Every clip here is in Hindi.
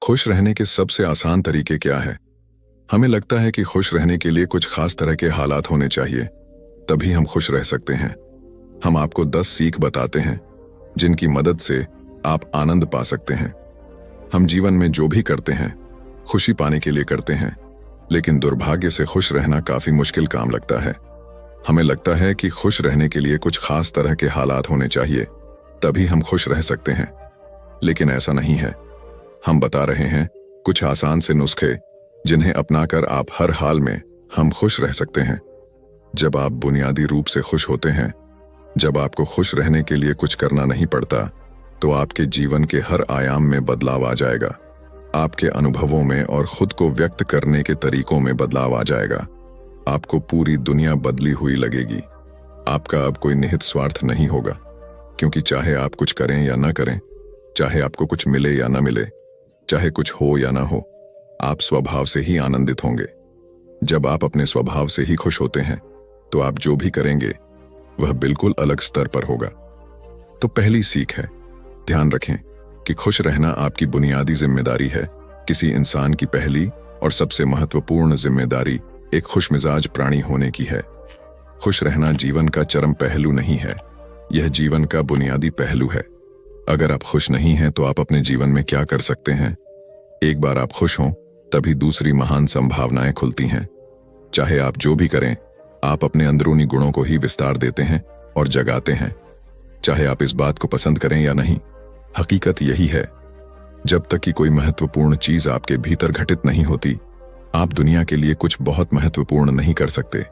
खुश रहने के सबसे आसान तरीके क्या है? हमें लगता है कि खुश रहने के लिए कुछ खास तरह के हालात होने चाहिए, तभी हम खुश रह सकते हैं। हम आपको 10 सीख बताते हैं जिनकी मदद से आप आनंद पा सकते हैं। हम जीवन में जो भी करते हैं खुशी पाने के लिए करते हैं, लेकिन दुर्भाग्य से खुश रहना काफी मुश्किल काम लगता है। हमें लगता है कि खुश रहने के लिए कुछ खास तरह के हालात होने चाहिए, तभी हम खुश रह सकते हैं, लेकिन ऐसा नहीं है। हम बता रहे हैं कुछ आसान से नुस्खे जिन्हें अपनाकर आप हर हाल में हम खुश रह सकते हैं। जब आप बुनियादी रूप से खुश होते हैं, जब आपको खुश रहने के लिए कुछ करना नहीं पड़ता, तो आपके जीवन के हर आयाम में बदलाव आ जाएगा। आपके अनुभवों में और खुद को व्यक्त करने के तरीकों में बदलाव आ जाएगा। आपको पूरी दुनिया बदली हुई लगेगी। आपका अब कोई निहित स्वार्थ नहीं होगा, क्योंकि चाहे आप कुछ करें या न करें, चाहे आपको कुछ मिले या न मिले, चाहे कुछ हो या ना हो, आप स्वभाव से ही आनंदित होंगे। जब आप अपने स्वभाव से ही खुश होते हैं, तो आप जो भी करेंगे वह बिल्कुल अलग स्तर पर होगा। तो पहली सीख है, ध्यान रखें कि खुश रहना आपकी बुनियादी जिम्मेदारी है। किसी इंसान की पहली और सबसे महत्वपूर्ण जिम्मेदारी एक खुशमिजाज प्राणी होने की है। खुश रहना जीवन का चरम पहलू नहीं है, यह जीवन का बुनियादी पहलू है। अगर आप खुश नहीं हैं तो आप अपने जीवन में क्या कर सकते हैं? एक बार आप खुश हों, तभी दूसरी महान संभावनाएं खुलती हैं। चाहे आप जो भी करें, आप अपने अंदरूनी गुणों को ही विस्तार देते हैं और जगाते हैं। चाहे आप इस बात को पसंद करें या नहीं, हकीकत यही है। जब तक कि कोई महत्वपूर्ण चीज आपके भीतर घटित नहीं होती, आप दुनिया के लिए कुछ बहुत महत्वपूर्ण नहीं कर सकते।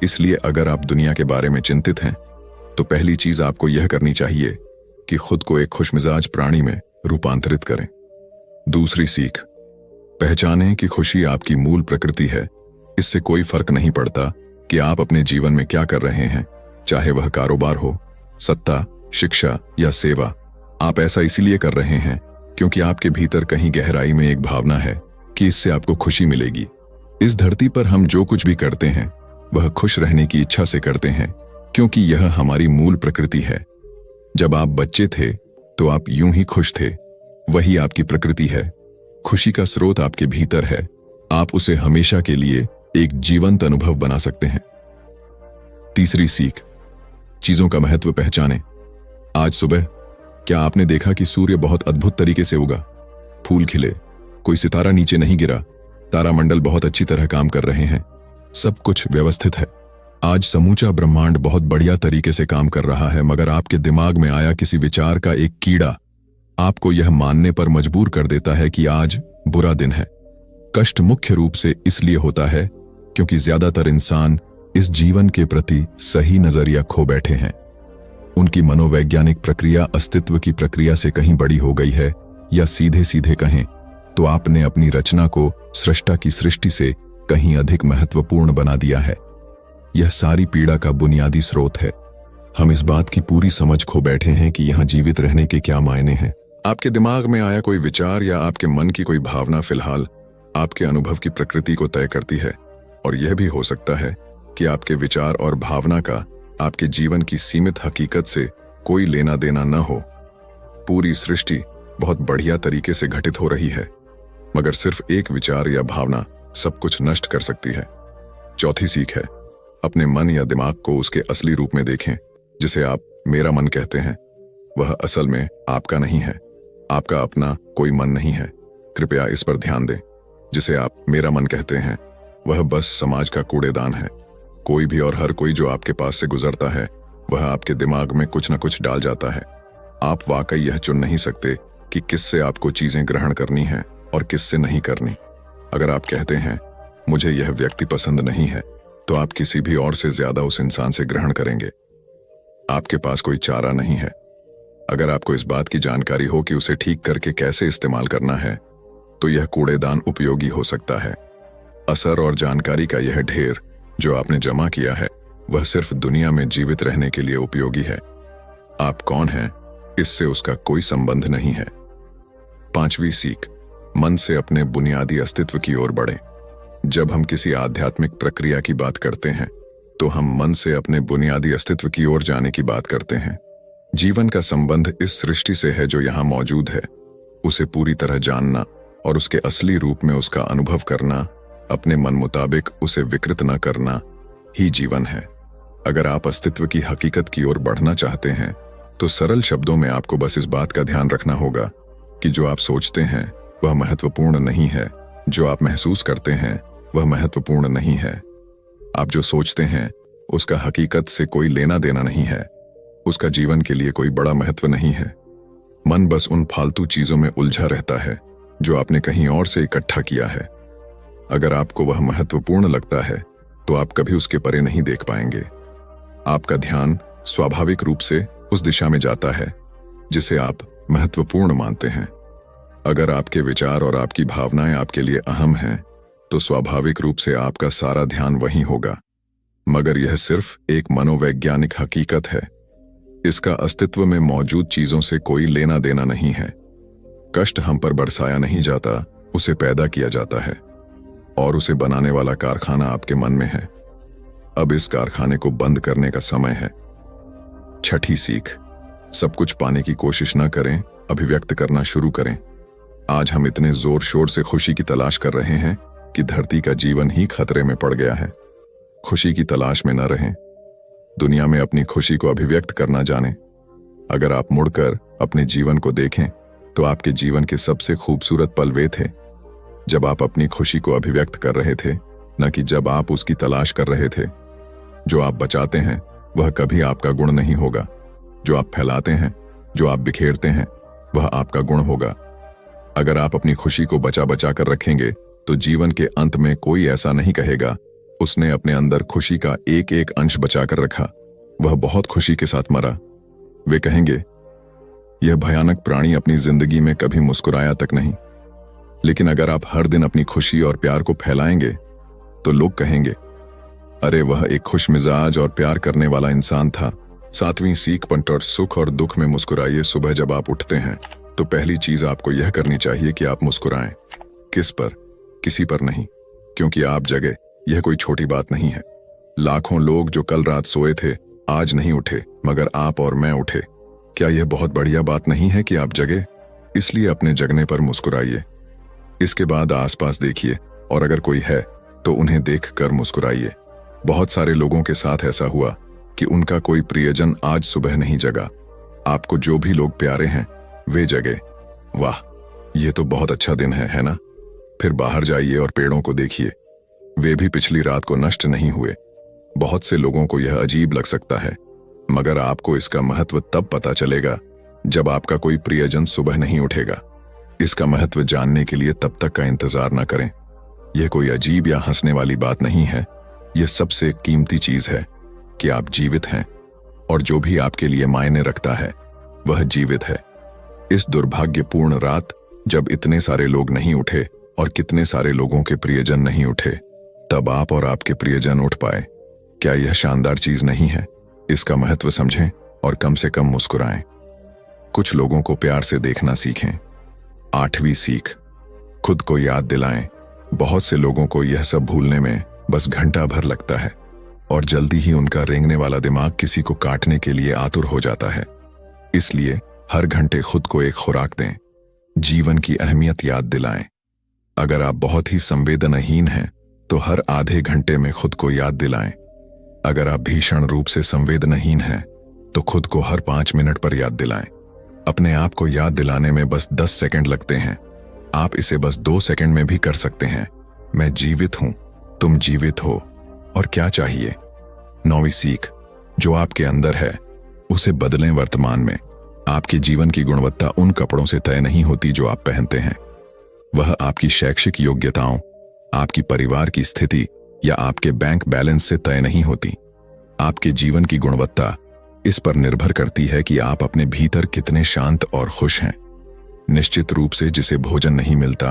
इसलिए अगर आप दुनिया के बारे में चिंतित हैं, तो पहली चीज आपको यह करनी चाहिए कि खुद को एक खुशमिजाज प्राणी में रूपांतरित करें। दूसरी सीख, पहचानें कि खुशी आपकी मूल प्रकृति है। इससे कोई फर्क नहीं पड़ता कि आप अपने जीवन में क्या कर रहे हैं, चाहे वह कारोबार हो, सत्ता, शिक्षा या सेवा। आप ऐसा इसीलिए कर रहे हैं क्योंकि आपके भीतर कहीं गहराई में एक भावना है कि इससे आपको खुशी मिलेगी। इस धरती पर हम जो कुछ भी करते हैं वह खुश रहने की इच्छा से करते हैं, क्योंकि यह हमारी मूल प्रकृति है। जब आप बच्चे थे तो आप यूं ही खुश थे, वही आपकी प्रकृति है। खुशी का स्रोत आपके भीतर है। आप उसे हमेशा के लिए एक जीवंत अनुभव बना सकते हैं। तीसरी सीख, चीजों का महत्व पहचानें। आज सुबह क्या आपने देखा कि सूर्य बहुत अद्भुत तरीके से उगा? फूल खिले, कोई सितारा नीचे नहीं गिरा, तारामंडल बहुत अच्छी तरह काम कर रहे हैं, सब कुछ व्यवस्थित है। आज समूचा ब्रह्मांड बहुत बढ़िया तरीके से काम कर रहा है, मगर आपके दिमाग में आया किसी विचार का एक कीड़ा आपको यह मानने पर मजबूर कर देता है कि आज बुरा दिन है। कष्ट मुख्य रूप से इसलिए होता है क्योंकि ज्यादातर इंसान इस जीवन के प्रति सही नजरिया खो बैठे हैं। उनकी मनोवैज्ञानिक प्रक्रिया अस्तित्व की प्रक्रिया से कहीं बड़ी हो गई है, या सीधे सीधे कहें तो आपने अपनी रचना को सृष्टा की सृष्टि से कहीं अधिक महत्वपूर्ण बना दिया है। यह सारी पीड़ा का बुनियादी स्रोत है। हम इस बात की पूरी समझ खो बैठे हैं कि यहां जीवित रहने के क्या मायने हैं। आपके दिमाग में आया कोई विचार या आपके मन की कोई भावना फिलहाल आपके अनुभव की प्रकृति को तय करती है, और यह भी हो सकता है कि आपके विचार और भावना का आपके जीवन की सीमित हकीकत से कोई लेना देना न हो। पूरी सृष्टि बहुत बढ़िया तरीके से घटित हो रही है, मगर सिर्फ एक विचार या भावना सब कुछ नष्ट कर सकती है। चौथी सीख है, अपने मन या दिमाग को उसके असली रूप में देखें। जिसे आप मेरा मन कहते हैं, वह असल में आपका नहीं है। आपका अपना कोई मन नहीं है, कृपया इस पर ध्यान दें। जिसे आप मेरा मन कहते हैं, वह बस समाज का कूड़ेदान है। कोई भी और हर कोई जो आपके पास से गुजरता है, वह आपके दिमाग में कुछ न कुछ डाल जाता है। आप वाकई यह चुन नहीं सकते कि किससे आपको चीजें ग्रहण करनी हैं और किससे नहीं करनी। अगर आप कहते हैं मुझे यह व्यक्ति पसंद नहीं है, तो आप किसी भी और से ज्यादा उस इंसान से ग्रहण करेंगे। आपके पास कोई चारा नहीं है। अगर आपको इस बात की जानकारी हो कि उसे ठीक करके कैसे इस्तेमाल करना है, तो यह कूड़ेदान उपयोगी हो सकता है। असर और जानकारी का यह ढेर जो आपने जमा किया है, वह सिर्फ दुनिया में जीवित रहने के लिए उपयोगी है। आप कौन हैं, इससे उसका कोई संबंध नहीं है। पांचवी सीख, मन से अपने बुनियादी अस्तित्व की ओर बढ़ें। जब हम किसी आध्यात्मिक प्रक्रिया की बात करते हैं, तो हम मन से अपने बुनियादी अस्तित्व की ओर जाने की बात करते हैं। जीवन का संबंध इस सृष्टि से है जो यहां मौजूद है। उसे पूरी तरह जानना और उसके असली रूप में उसका अनुभव करना, अपने मन मुताबिक उसे विकृत न करना ही जीवन है। अगर आप अस्तित्व की हकीकत की ओर बढ़ना चाहते हैं तो सरल शब्दों में आपको बस इस बात का ध्यान रखना होगा कि जो आप सोचते हैं वह महत्वपूर्ण नहीं है, जो आप महसूस करते हैं वह महत्वपूर्ण नहीं है। आप जो सोचते हैं उसका हकीकत से कोई लेना देना नहीं है, उसका जीवन के लिए कोई बड़ा महत्व नहीं है। मन बस उन फालतू चीजों में उलझा रहता है जो आपने कहीं और से इकट्ठा किया है। अगर आपको वह महत्वपूर्ण लगता है तो आप कभी उसके परे नहीं देख पाएंगे। आपका ध्यान स्वाभाविक रूप से उस दिशा में जाता है जिसे आप महत्वपूर्ण मानते हैं। अगर आपके विचार और आपकी भावनाएं आपके लिए अहम हैं तो स्वाभाविक रूप से आपका सारा ध्यान वहीं होगा। मगर यह सिर्फ एक मनोवैज्ञानिक हकीकत है। इसका अस्तित्व में मौजूद चीजों से कोई लेना देना नहीं है। कष्ट हम पर बरसाया नहीं जाता, उसे पैदा किया जाता है और उसे बनाने वाला कारखाना आपके मन में है। अब इस कारखाने को बंद करने का समय है। छठी सीख, सब कुछ पाने की कोशिश न करें, अभिव्यक्त करना शुरू करें। आज हम इतने जोर शोर से खुशी की तलाश कर रहे हैं कि धरती का जीवन ही खतरे में पड़ गया है। खुशी की तलाश में न रहें, दुनिया में अपनी खुशी को अभिव्यक्त करना जानें। अगर आप मुड़कर अपने जीवन को देखें तो आपके जीवन के सबसे खूबसूरत पल वे थे जब आप अपनी खुशी को अभिव्यक्त कर रहे थे, न कि जब आप उसकी तलाश कर रहे थे। जो आप बचाते हैं वह कभी आपका गुण नहीं होगा। जो आप फैलाते हैं, जो आप बिखेरते हैं, वह आपका गुण होगा। अगर आप अपनी खुशी को बचा बचा कर रखेंगे तो जीवन के अंत में कोई ऐसा नहीं कहेगा उसने अपने अंदर खुशी का एक एक अंश बचा कर रखा, वह बहुत खुशी के साथ मरा। वे कहेंगे, यह भयानक प्राणी अपनी जिंदगी में कभी मुस्कुराया तक नहीं। लेकिन अगर आप हर दिन अपनी खुशी और प्यार को फैलाएंगे तो लोग कहेंगे, अरे वह एक खुश मिजाज और प्यार करने वाला इंसान था। 7वीं सीख, पंटर सुख और दुख में मुस्कुराइए। सुबह जब आप उठते हैं तो पहली चीज आपको यह करनी चाहिए कि आप मुस्कुराएं। किस पर? किसी पर नहीं, क्योंकि आप जगे, यह कोई छोटी बात नहीं है। लाखों लोग जो कल रात सोए थे आज नहीं उठे, मगर आप और मैं उठे। क्या यह बहुत बढ़िया बात नहीं है कि आप जगे? इसलिए अपने जगने पर मुस्कुराइए। इसके बाद आसपास देखिए और अगर कोई है तो उन्हें देखकर मुस्कुराइए। बहुत सारे लोगों के साथ ऐसा हुआ कि उनका कोई प्रियजन आज सुबह नहीं जगा। आपको जो भी लोग प्यारे हैं वे जगे। वाह, ये तो बहुत अच्छा दिन है ना? फिर बाहर जाइए और पेड़ों को देखिए, वे भी पिछली रात को नष्ट नहीं हुए। बहुत से लोगों को यह अजीब लग सकता है, मगर आपको इसका महत्व तब पता चलेगा जब आपका कोई प्रियजन सुबह नहीं उठेगा। इसका महत्व जानने के लिए तब तक का इंतजार न करें। यह कोई अजीब या हंसने वाली बात नहीं है। यह सबसे कीमती चीज है कि आप जीवित हैं और जो भी आपके लिए मायने रखता है वह जीवित है। इस दुर्भाग्यपूर्ण रात जब इतने सारे लोग नहीं उठे और कितने सारे लोगों के प्रियजन नहीं उठे, तब आप और आपके प्रियजन उठ पाए। क्या यह शानदार चीज नहीं है? इसका महत्व समझें और कम से कम मुस्कुराएं। कुछ लोगों को प्यार से देखना सीखें। 8वीं सीख, खुद को याद दिलाएं। बहुत से लोगों को यह सब भूलने में बस घंटा भर लगता है और जल्दी ही उनका रेंगने वाला दिमाग किसी को काटने के लिए आतुर हो जाता है। इसलिए हर घंटे खुद को एक खुराक दें, जीवन की अहमियत याद दिलाएं। अगर आप बहुत ही संवेदनहीन हैं तो हर आधे घंटे में खुद को याद दिलाएं। अगर आप भीषण रूप से संवेदनहीन हैं तो खुद को हर 5 मिनट पर याद दिलाएं। अपने आप को याद दिलाने में बस 10 सेकंड लगते हैं। आप इसे बस 2 सेकंड में भी कर सकते हैं। मैं जीवित हूं, तुम जीवित हो, और क्या चाहिए? 9वीं सीख, जो आपके अंदर है उसे बदलें वर्तमान में। आपके जीवन की गुणवत्ता उन कपड़ों से तय नहीं होती जो आप पहनते हैं। वह आपकी शैक्षिक योग्यताओं, आपकी परिवार की स्थिति या आपके बैंक बैलेंस से तय नहीं होती। आपके जीवन की गुणवत्ता इस पर निर्भर करती है कि आप अपने भीतर कितने शांत और खुश हैं। निश्चित रूप से जिसे भोजन नहीं मिलता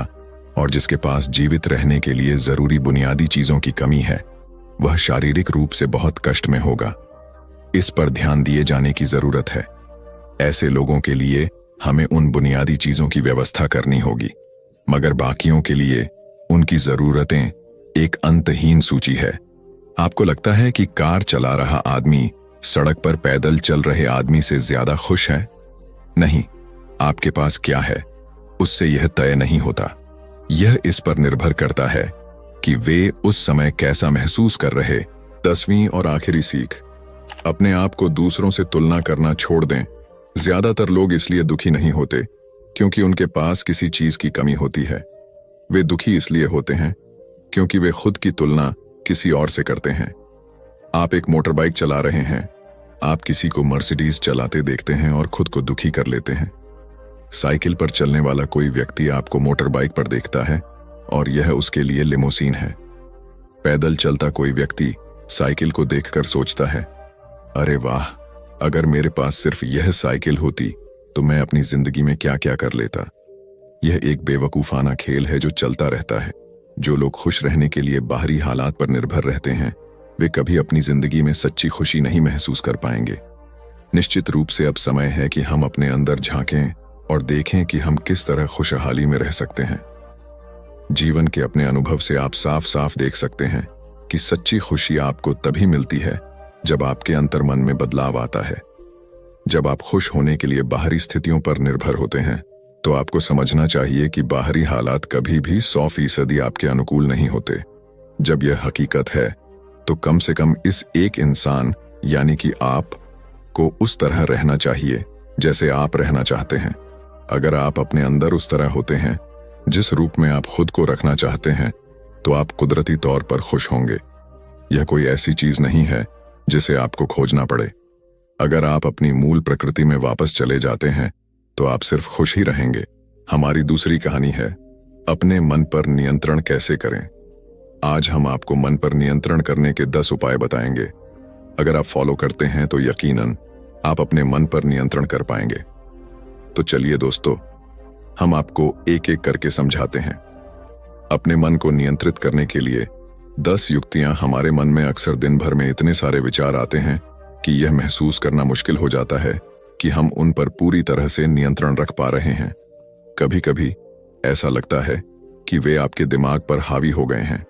और जिसके पास जीवित रहने के लिए जरूरी बुनियादी चीजों की कमी है, वह शारीरिक रूप से बहुत कष्ट में होगा। इस पर ध्यान दिए जाने की जरूरत है। ऐसे लोगों के लिए हमें उन बुनियादी चीजों की व्यवस्था करनी होगी, मगर बाकियों के लिए उनकी जरूरतें एक अंतहीन सूची है। आपको लगता है कि कार चला रहा आदमी सड़क पर पैदल चल रहे आदमी से ज्यादा खुश है? नहीं, आपके पास क्या है उससे यह तय नहीं होता। यह इस पर निर्भर करता है कि वे उस समय कैसा महसूस कर रहे। 10वीं और आखिरी सीख, अपने आप को दूसरों से तुलना करना छोड़ दें। ज्यादातर लोग इसलिए दुखी नहीं होते क्योंकि उनके पास किसी चीज की कमी होती है। वे दुखी इसलिए होते हैं क्योंकि वे खुद की तुलना किसी और से करते हैं। आप एक मोटरबाइक चला रहे हैं, आप किसी को मर्सिडीज चलाते देखते हैं और खुद को दुखी कर लेते हैं। साइकिल पर चलने वाला कोई व्यक्ति आपको मोटरबाइक पर देखता है और यह उसके लिए लिमोसीन है। पैदल चलता कोई व्यक्ति साइकिल को देखकर सोचता है, अरे वाह, अगर मेरे पास सिर्फ यह साइकिल होती तो मैं अपनी जिंदगी में क्या क्या कर लेता। यह एक बेवकूफाना खेल है जो चलता रहता है। जो लोग खुश रहने के लिए बाहरी हालात पर निर्भर रहते हैं, वे कभी अपनी जिंदगी में सच्ची खुशी नहीं महसूस कर पाएंगे। निश्चित रूप से अब समय है कि हम अपने अंदर झांकें और देखें कि हम किस तरह खुशहाली में रह सकते हैं। जीवन के अपने अनुभव से आप साफ साफ देख सकते हैं कि सच्ची खुशी आपको तभी मिलती है जब आपके अंतर्मन में बदलाव आता है। जब आप खुश होने के लिए बाहरी स्थितियों पर निर्भर होते हैं तो आपको समझना चाहिए कि बाहरी हालात कभी भी 100% आपके अनुकूल नहीं होते। जब यह हकीकत है तो कम से कम इस एक इंसान यानी कि आप को उस तरह रहना चाहिए जैसे आप रहना चाहते हैं। अगर आप अपने अंदर उस तरह होते हैं जिस रूप में आप खुद को रखना चाहते हैं तो आप कुदरती तौर पर खुश होंगे। यह कोई ऐसी चीज नहीं है जिसे आपको खोजना पड़े। अगर आप अपनी मूल प्रकृति में वापस चले जाते हैं तो आप सिर्फ खुश ही रहेंगे। हमारी दूसरी कहानी है, अपने मन पर नियंत्रण कैसे करें। आज हम आपको मन पर नियंत्रण करने के 10 उपाय बताएंगे। अगर आप फॉलो करते हैं तो यकीनन आप अपने मन पर नियंत्रण कर पाएंगे। तो चलिए दोस्तों, हम आपको एक एक करके समझाते हैं। अपने मन को नियंत्रित करने के लिए 10 युक्तियां। हमारे मन में अक्सर दिन भर में इतने सारे विचार आते हैं कि यह महसूस करना मुश्किल हो जाता है कि हम उन पर पूरी तरह से नियंत्रण रख पा रहे हैं। कभी कभी ऐसा लगता है कि वे आपके दिमाग पर हावी हो गए हैं।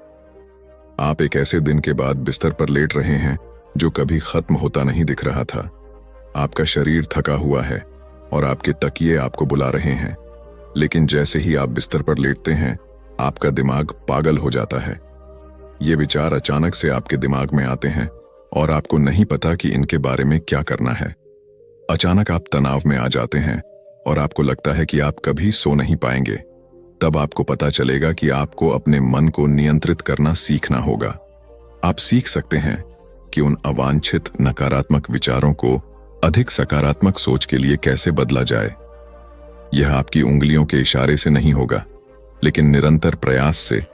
आप एक ऐसे दिन के बाद बिस्तर पर लेट रहे हैं जो कभी खत्म होता नहीं दिख रहा था। आपका शरीर थका हुआ है और आपके तकिए आपको बुला रहे हैं, लेकिन जैसे ही आप बिस्तर पर लेटते हैं आपका दिमाग पागल हो जाता है। ये विचार अचानक से आपके दिमाग में आते हैं और आपको नहीं पता कि इनके बारे में क्या करना है। अचानक आप तनाव में आ जाते हैं और आपको लगता है कि आप कभी सो नहीं पाएंगे। तब आपको पता चलेगा कि आपको अपने मन को नियंत्रित करना सीखना होगा। आप सीख सकते हैं कि उन अवांछित नकारात्मक विचारों को अधिक सकारात्मक सोच के लिए कैसे बदला जाए। यह आपकी उंगलियों के इशारे से नहीं होगा, लेकिन निरंतर प्रयास से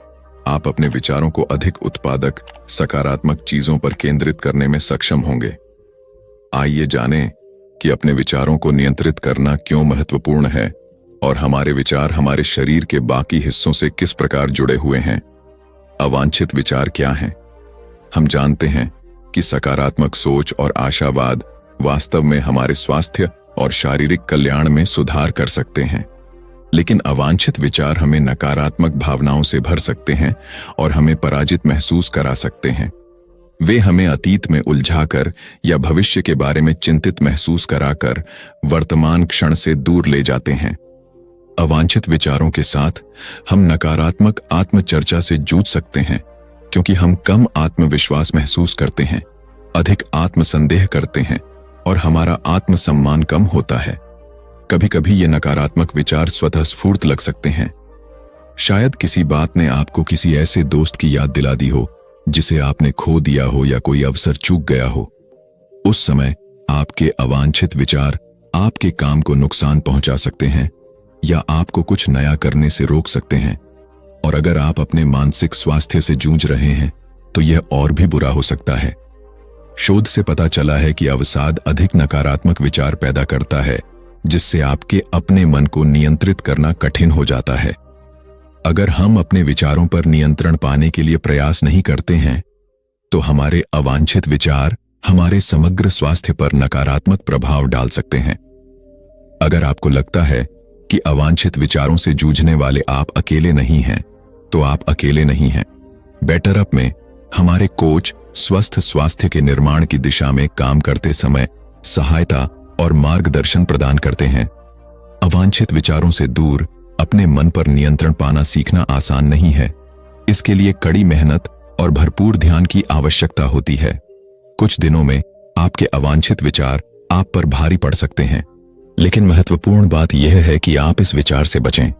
आप अपने विचारों को अधिक उत्पादक, सकारात्मक चीजों पर केंद्रित करने में सक्षम होंगे। आइए जानें कि अपने विचारों को नियंत्रित करना क्यों महत्वपूर्ण है और हमारे विचार हमारे शरीर के बाकी हिस्सों से किस प्रकार जुड़े हुए हैं। अवांछित विचार क्या हैं? हम जानते हैं कि सकारात्मक सोच और आशावाद वास्तव में हमारे स्वास्थ्य और शारीरिक कल्याण में सुधार कर सकते हैं, लेकिन अवांछित विचार हमें नकारात्मक भावनाओं से भर सकते हैं और हमें पराजित महसूस करा सकते हैं। वे हमें अतीत में उलझाकर या भविष्य के बारे में चिंतित महसूस कराकर वर्तमान क्षण से दूर ले जाते हैं। अवांछित विचारों के साथ हम नकारात्मक आत्मचर्चा से जूझ सकते हैं क्योंकि हम कम आत्मविश्वास महसूस करते हैं, अधिक आत्मसंदेह करते हैं और हमारा आत्मसम्मान कम होता है। कभी कभी ये नकारात्मक विचार स्वतःस्फूर्त लग सकते हैं। शायद किसी बात ने आपको किसी ऐसे दोस्त की याद दिला दी हो जिसे आपने खो दिया हो या कोई अवसर चूक गया हो। उस समय आपके अवांछित विचार आपके काम को नुकसान पहुंचा सकते हैं या आपको कुछ नया करने से रोक सकते हैं। और अगर आप अपने मानसिक स्वास्थ्य से जूझ रहे हैं तो यह और भी बुरा हो सकता है। शोध से पता चला है कि अवसाद अधिक नकारात्मक विचार पैदा करता है, जिससे आपके अपने मन को नियंत्रित करना कठिन हो जाता है। अगर हम अपने विचारों पर नियंत्रण पाने के लिए प्रयास नहीं करते हैं तो हमारे अवांछित विचार हमारे समग्र स्वास्थ्य पर नकारात्मक प्रभाव डाल सकते हैं। अगर आपको लगता है कि अवांछित विचारों से जूझने वाले आप अकेले नहीं हैं, तो आप अकेले नहीं हैं। बेटर अप में हमारे कोच स्वस्थ स्वास्थ्य के निर्माण की दिशा में काम करते समय सहायता और मार्गदर्शन प्रदान करते हैं। अवांछित विचारों से दूर अपने मन पर नियंत्रण पाना सीखना आसान नहीं है। इसके लिए कड़ी मेहनत और भरपूर ध्यान की आवश्यकता होती है। कुछ दिनों में आपके अवांछित विचार आप पर भारी पड़ सकते हैं, लेकिन महत्वपूर्ण बात यह है कि आप इस विचार से बचें।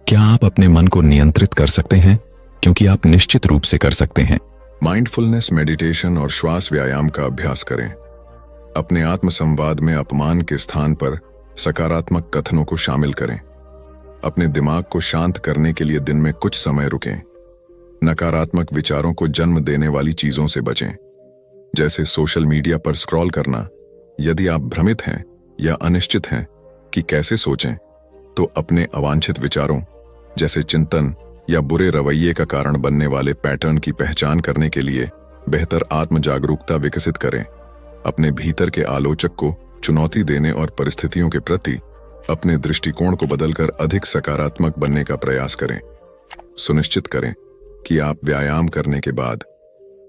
क्या आप अपने मन को नियंत्रित कर सकते हैं? क्योंकि आप निश्चित रूप से कर सकते हैं। माइंडफुलनेस मेडिटेशन और श्वास व्यायाम का अभ्यास करें। अपने आत्मसंवाद में अपमान के स्थान पर सकारात्मक कथनों को शामिल करें। अपने दिमाग को शांत करने के लिए दिन में कुछ समय रुकें। नकारात्मक विचारों को जन्म देने वाली चीजों से बचें, जैसे सोशल मीडिया पर स्क्रॉल करना। यदि आप भ्रमित हैं या अनिश्चित हैं कि कैसे सोचें, तो अपने अवांछित विचारों जैसे चिंतन या बुरे रवैये का कारण बनने वाले पैटर्न की पहचान करने के लिए बेहतर आत्म जागरूकता विकसित करें। अपने भीतर के आलोचक को चुनौती देने और परिस्थितियों के प्रति अपने दृष्टिकोण को बदलकर अधिक सकारात्मक बनने का प्रयास करें। सुनिश्चित करें कि आप व्यायाम करने के बाद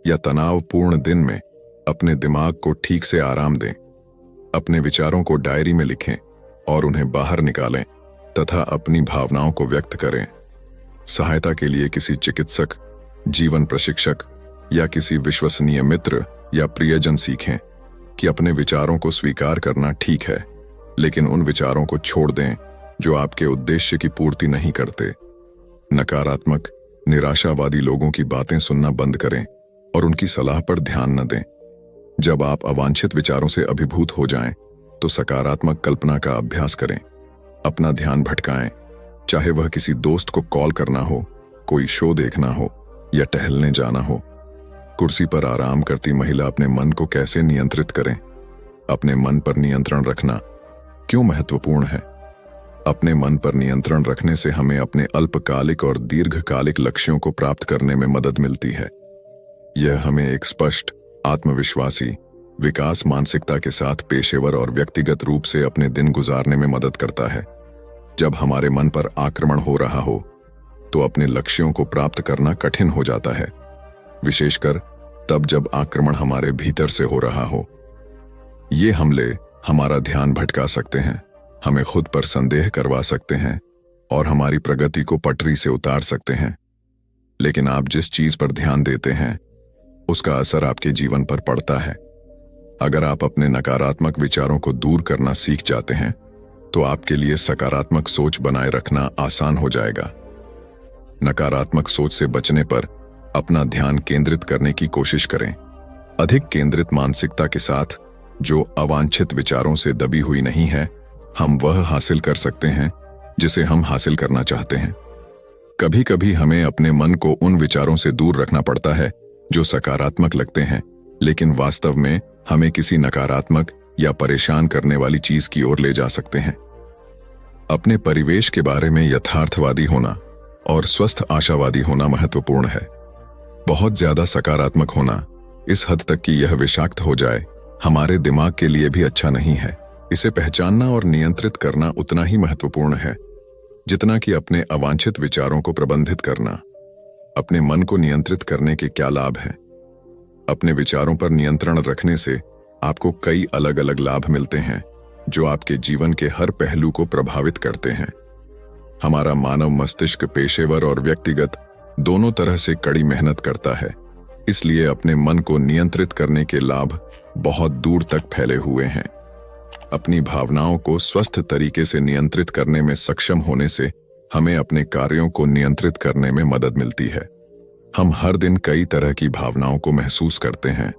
या तनावपूर्ण दिन में अपने दिमाग को ठीक से आराम दें। अपने विचारों को डायरी में लिखें और उन्हें बाहर निकालें तथा अपनी भावनाओं को व्यक्त करें। सहायता के लिए किसी चिकित्सक, जीवन प्रशिक्षक या किसी विश्वसनीय मित्र या प्रियजन सीखें कि अपने विचारों को स्वीकार करना ठीक है, लेकिन उन विचारों को छोड़ दें जो आपके उद्देश्य की पूर्ति नहीं करते। नकारात्मक, निराशावादी लोगों की बातें सुनना बंद करें और उनकी सलाह पर ध्यान न दें। जब आप अवांछित विचारों से अभिभूत हो जाएं, तो सकारात्मक कल्पना का अभ्यास करें। अपना ध्यान भटकाएं, चाहे वह किसी दोस्त को कॉल करना हो, कोई शो देखना हो या टहलने जाना हो। कुर्सी पर आराम करती महिला अपने मन को कैसे नियंत्रित करें? अपने मन पर नियंत्रण रखना क्यों महत्वपूर्ण है? अपने मन पर नियंत्रण रखने से हमें अपने अल्पकालिक और दीर्घकालिक लक्ष्यों को प्राप्त करने में मदद मिलती है। यह हमें एक स्पष्ट, आत्मविश्वासी, विकास मानसिकता के साथ पेशेवर और व्यक्तिगत रूप से अपने दिन गुजारने में मदद करता है। जब हमारे मन पर आक्रमण हो रहा हो, तो अपने लक्ष्यों को प्राप्त करना कठिन हो जाता है, विशेषकर तब जब आक्रमण हमारे भीतर से हो रहा हो। ये हमले हमारा ध्यान भटका सकते हैं, हमें खुद पर संदेह करवा सकते हैं और हमारी प्रगति को पटरी से उतार सकते हैं। लेकिन आप जिस चीज पर ध्यान देते हैं, उसका असर आपके जीवन पर पड़ता है। अगर आप अपने नकारात्मक विचारों को दूर करना सीख जाते हैं, तो आपके लिए सकारात्मक सोच बनाए रखना आसान हो जाएगा। नकारात्मक सोच से बचने पर अपना ध्यान केंद्रित करने की कोशिश करें। अधिक केंद्रित मानसिकता के साथ, जो अवांछित विचारों से दबी हुई नहीं है, हम वह हासिल कर सकते हैं जिसे हम हासिल करना चाहते हैं। कभी कभी हमें अपने मन को उन विचारों से दूर रखना पड़ता है जो सकारात्मक लगते हैं, लेकिन वास्तव में हमें किसी नकारात्मक या परेशान करने वाली चीज की ओर ले जा सकते हैं। अपने परिवेश के बारे में यथार्थवादी होना और स्वस्थ आशावादी होना महत्वपूर्ण है। बहुत ज्यादा सकारात्मक होना, इस हद तक कि यह विषाक्त हो जाए, हमारे दिमाग के लिए भी अच्छा नहीं है। इसे पहचानना और नियंत्रित करना उतना ही महत्वपूर्ण है जितना कि अपने अवांछित विचारों को प्रबंधित करना। अपने मन को नियंत्रित करने के क्या लाभ हैं? अपने विचारों पर नियंत्रण रखने से आपको कई अलग अलग लाभ मिलते हैं जो आपके जीवन के हर पहलू को प्रभावित करते हैं। हमारा मानव मस्तिष्क पेशेवर और व्यक्तिगत दोनों तरह से कड़ी मेहनत करता है, इसलिए अपने मन को नियंत्रित करने के लाभ बहुत दूर तक फैले हुए हैं। अपनी भावनाओं को स्वस्थ तरीके से नियंत्रित करने में सक्षम होने से हमें अपने कार्यों को नियंत्रित करने में मदद मिलती है। हम हर दिन कई तरह की भावनाओं को महसूस करते हैं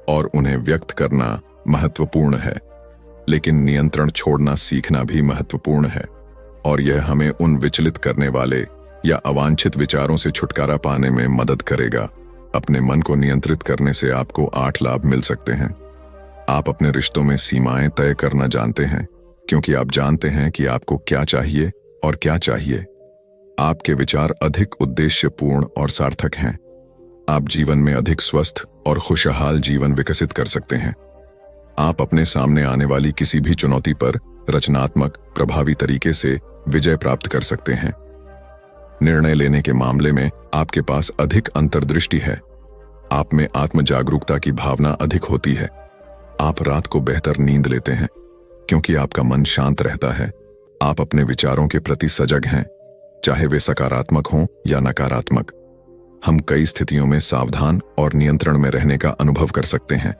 और उन्हें व्यक्त करना महत्वपूर्ण है, लेकिन नियंत्रण छोड़ना सीखना भी महत्वपूर्ण है, और यह हमें उन विचलित करने वाले या अवांछित विचारों से छुटकारा पाने में मदद करेगा। अपने मन को नियंत्रित करने से आपको 8 लाभ मिल सकते हैं। आप अपने रिश्तों में सीमाएं तय करना जानते हैं, क्योंकि आप जानते हैं कि आपको क्या चाहिए और क्या चाहिए। आपके विचार अधिक उद्देश्यपूर्ण और सार्थक हैं। आप जीवन में अधिक स्वस्थ और खुशहाल जीवन विकसित कर सकते हैं। आप अपने सामने आने वाली किसी भी चुनौती पर रचनात्मक, प्रभावी तरीके से विजय प्राप्त कर सकते हैं। निर्णय लेने के मामले में आपके पास अधिक अंतर्दृष्टि है। आप में आत्म जागरूकता की भावना अधिक होती है। आप रात को बेहतर नींद लेते हैं क्योंकि आपका मन शांत रहता है। आप अपने विचारों के प्रति सजग हैं चाहे वे सकारात्मक हों या नकारात्मक। हम कई स्थितियों में सावधान और नियंत्रण में रहने का अनुभव कर सकते हैं।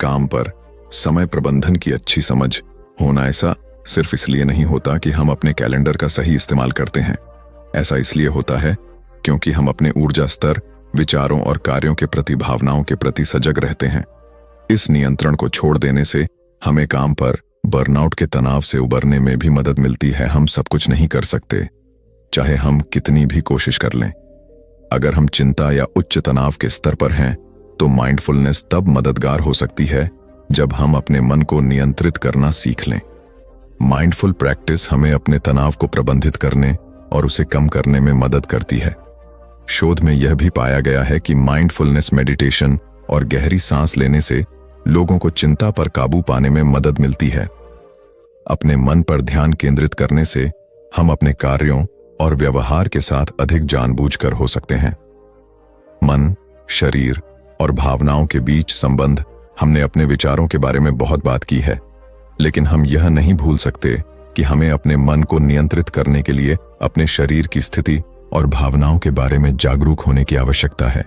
काम पर समय प्रबंधन की अच्छी समझ होना ऐसा सिर्फ इसलिए नहीं होता कि हम अपने कैलेंडर का सही इस्तेमाल करते हैं। ऐसा इसलिए होता है क्योंकि हम अपने ऊर्जा स्तर, विचारों और कार्यों के प्रति, भावनाओं के प्रति सजग रहते हैं। इस नियंत्रण को छोड़ देने से हमें काम पर बर्नआउट के तनाव से उबरने में भी मदद मिलती है। हम सब कुछ नहीं कर सकते, चाहे हम कितनी भी कोशिश कर लें। अगर हम चिंता या उच्च तनाव के स्तर पर हैं, तो माइंडफुलनेस तब मददगार हो सकती है जब हम अपने मन को नियंत्रित करना सीख लें। माइंडफुल प्रैक्टिस हमें अपने तनाव को प्रबंधित करने और उसे कम करने में मदद करती है। शोध में यह भी पाया गया है कि माइंडफुलनेस मेडिटेशन और गहरी सांस लेने से लोगों को चिंता पर काबू पाने में मदद मिलती है। अपने मन पर ध्यान केंद्रित करने से हम अपने कार्यों और व्यवहार के साथ अधिक जानबूझकर हो सकते हैं। मन, शरीर और भावनाओं के बीच संबंध। हमने अपने विचारों के बारे में बहुत बात की है, लेकिन हम यह नहीं भूल सकते कि हमें अपने मन को नियंत्रित करने के लिए अपने शरीर की स्थिति और भावनाओं के बारे में जागरूक होने की आवश्यकता है।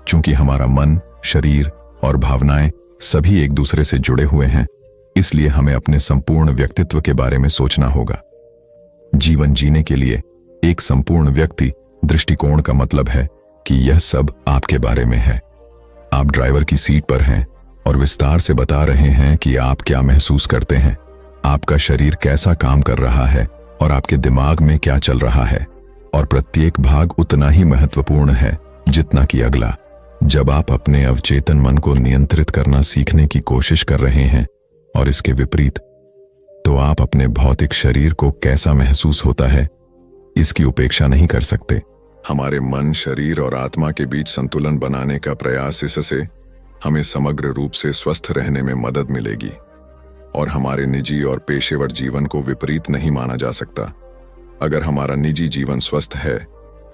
चूंकि हमारा मन, शरीर और भावनाएं सभी एक दूसरे से जुड़े हुए हैं, इसलिए हमें अपने संपूर्ण व्यक्तित्व के बारे में सोचना होगा। जीवन जीने के लिए एक संपूर्ण व्यक्ति दृष्टिकोण का मतलब है कि यह सब आपके बारे में है। आप ड्राइवर की सीट पर हैं और विस्तार से बता रहे हैं कि आप क्या महसूस करते हैं, आपका शरीर कैसा काम कर रहा है और आपके दिमाग में क्या चल रहा है, और प्रत्येक भाग उतना ही महत्वपूर्ण है जितना कि अगला। जब आप अपने अवचेतन मन को नियंत्रित करना सीखने की कोशिश कर रहे हैं और इसके विपरीत, तो आप अपने भौतिक शरीर को कैसा महसूस होता है इसकी उपेक्षा नहीं कर सकते। हमारे मन, शरीर और आत्मा के बीच संतुलन बनाने का प्रयास, इससे हमें समग्र रूप से स्वस्थ रहने में मदद मिलेगी और हमारे निजी और पेशेवर जीवन को विपरीत नहीं माना जा सकता। अगर हमारा निजी जीवन स्वस्थ है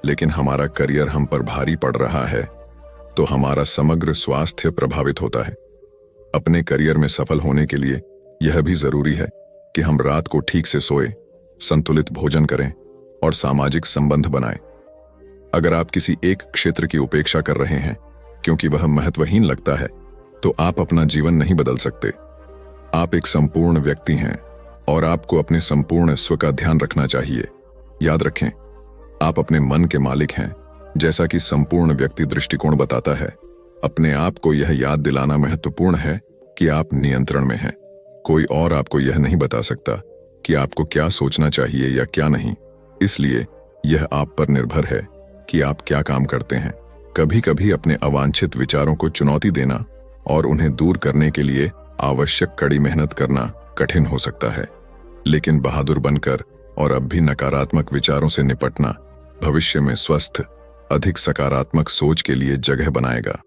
लेकिन हमारा करियर हम पर भारी पड़ रहा है, तो हमारा समग्र स्वास्थ्य प्रभावित होता है। अपने करियर में सफल होने के लिए यह भी जरूरी है कि हम रात को ठीक से सोएं, संतुलित भोजन करें और सामाजिक संबंध बनाएं। अगर आप किसी एक क्षेत्र की उपेक्षा कर रहे हैं क्योंकि वह महत्वहीन लगता है, तो आप अपना जीवन नहीं बदल सकते। आप एक संपूर्ण व्यक्ति हैं और आपको अपने संपूर्ण स्व का ध्यान रखना चाहिए। याद रखें, आप अपने मन के मालिक हैं, जैसा कि संपूर्ण व्यक्ति दृष्टिकोण बताता है। अपने आप को यह याद दिलाना महत्वपूर्ण है कि आप नियंत्रण में हैं। कोई और आपको यह नहीं बता सकता कि आपको क्या सोचना चाहिए या क्या नहीं, इसलिए यह आप पर निर्भर है कि आप क्या काम करते हैं। कभी कभी अपने अवांछित विचारों को चुनौती देना और उन्हें दूर करने के लिए आवश्यक कड़ी मेहनत करना कठिन हो सकता है, लेकिन बहादुर बनकर और अब भी नकारात्मक विचारों से निपटना भविष्य में स्वस्थ, अधिक सकारात्मक सोच के लिए जगह बनाएगा।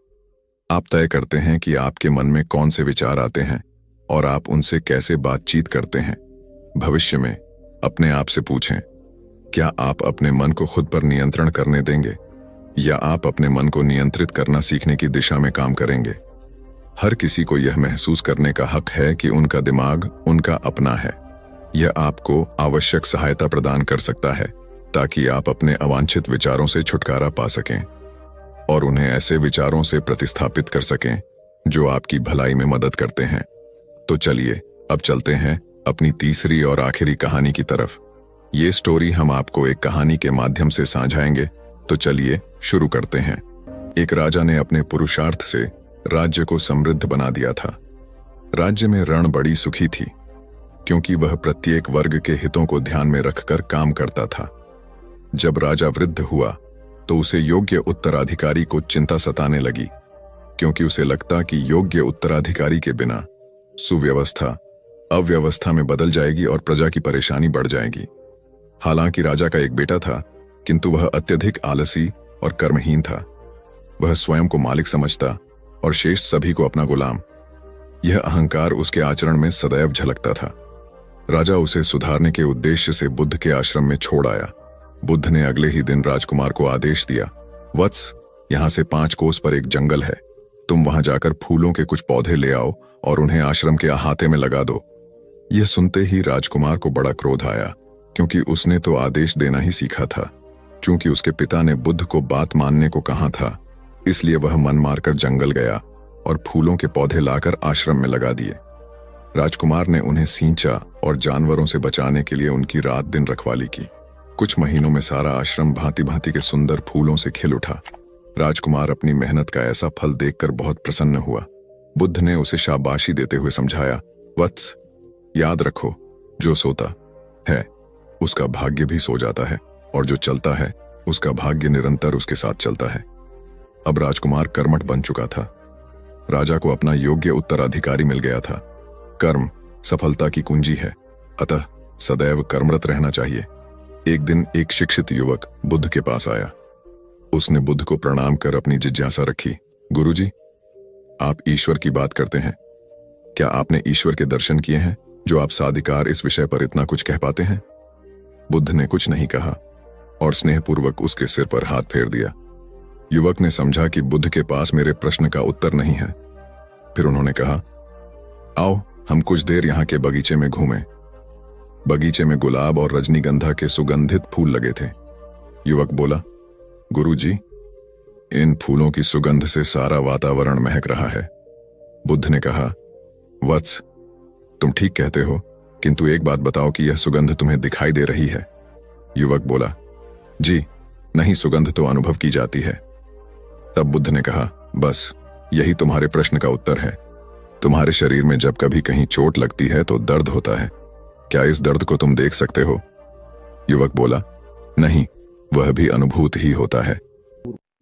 आप तय करते हैं कि आपके मन में कौन से विचार आते हैं और आप उनसे कैसे बातचीत करते हैं। भविष्य में अपने आप से पूछें, क्या आप अपने मन को खुद पर नियंत्रण करने देंगे या आप अपने मन को नियंत्रित करना सीखने की दिशा में काम करेंगे। हर किसी को यह महसूस करने का हक है कि उनका दिमाग उनका अपना है। यह आपको आवश्यक सहायता प्रदान कर सकता है ताकि आप अपने अवांछित विचारों से छुटकारा पा सकें और उन्हें ऐसे विचारों से प्रतिस्थापित कर सकें जो आपकी भलाई में मदद करते हैं। तो चलिए अब चलते हैं अपनी तीसरी और आखिरी कहानी की तरफ। ये स्टोरी हम आपको एक कहानी के माध्यम से साझाएंगे, तो चलिए शुरू करते हैं। एक राजा ने अपने पुरुषार्थ से राज्य को समृद्ध बना दिया था। राज्य में रण बड़ी सुखी थी क्योंकि वह प्रत्येक वर्ग के हितों को ध्यान में रखकर काम करता था। जब राजा वृद्ध हुआ तो उसे योग्य उत्तराधिकारी को चिंता सताने लगी, क्योंकि उसे लगता कि योग्य उत्तराधिकारी के बिना सुव्यवस्था अव्यवस्था में बदल जाएगी और प्रजा की परेशानी बढ़ जाएगी। हालांकि राजा का एक बेटा था, किंतु वह अत्यधिक आलसी और कर्महीन था। वह स्वयं को मालिक समझता और शेष सभी को अपना गुलाम। यह अहंकार उसके आचरण में सदैव झलकता था। राजा उसे सुधारने के उद्देश्य से बुद्ध के आश्रम में छोड़ आया। बुद्ध ने अगले ही दिन राजकुमार को आदेश दिया, वत्स, यहां से 5 कोस पर एक जंगल है, तुम वहां जाकर फूलों के कुछ पौधे ले आओ और उन्हें आश्रम के अहाते में लगा दो। यह सुनते ही राजकुमार को बड़ा क्रोध आया। क्योंकि उसने तो आदेश देना ही सीखा था। चूंकि उसके पिता ने बुद्ध को बात मानने को कहा था, इसलिए वह मन मारकर जंगल गया और फूलों के पौधे लाकर आश्रम में लगा दिए। राजकुमार ने उन्हें सींचा और जानवरों से बचाने के लिए उनकी रात दिन रखवाली की। कुछ महीनों में सारा आश्रम भांति भांति के सुंदर फूलों से खिल उठा। राजकुमार अपनी मेहनत का ऐसा फल देखकर बहुत प्रसन्न हुआ। बुद्ध ने उसे शाबाशी देते हुए समझाया, वत्स, याद रखो, जो सोता है उसका भाग्य भी सो जाता है, और जो चलता है उसका भाग्य निरंतर उसके साथ चलता है। अब राजकुमार कर्मठ बन चुका था। राजा को अपना योग्य उत्तराधिकारी मिल गया था। कर्म सफलता की कुंजी है, अतः सदैव कर्मरत रहना चाहिए। एक दिन एक शिक्षित युवक बुद्ध के पास आया। उसने बुद्ध को प्रणाम कर अपनी जिज्ञासा रखी, गुरुजी, आप ईश्वर की बात करते हैं, क्या आपने ईश्वर के दर्शन किए हैं जो आप साधिकार इस विषय पर इतना कुछ कह पाते हैं? बुद्ध ने कुछ नहीं कहा और स्नेहपूर्वक उसके सिर पर हाथ फेर दिया। युवक ने समझा कि बुद्ध के पास मेरे प्रश्न का उत्तर नहीं है। फिर उन्होंने कहा, आओ हम कुछ देर यहाँ के बगीचे में घूमें। बगीचे में गुलाब और रजनीगंधा के सुगंधित फूल लगे थे। युवक बोला, गुरुजी, इन फूलों की सुगंध से सारा वातावरण महक रहा है। बुद्ध ने कहा, वत्स, तुम ठीक कहते हो, किंतु एक बात बताओ कि यह सुगंध तुम्हें दिखाई दे रही है? युवक बोला, जी नहीं, सुगंध तो अनुभव की जाती है। तब बुद्ध ने कहा, बस यही तुम्हारे प्रश्न का उत्तर है। तुम्हारे शरीर में जब कभी कहीं चोट लगती है तो दर्द होता है, क्या इस दर्द को तुम देख सकते हो? युवक बोला, नहीं, वह भी अनुभूत ही होता है।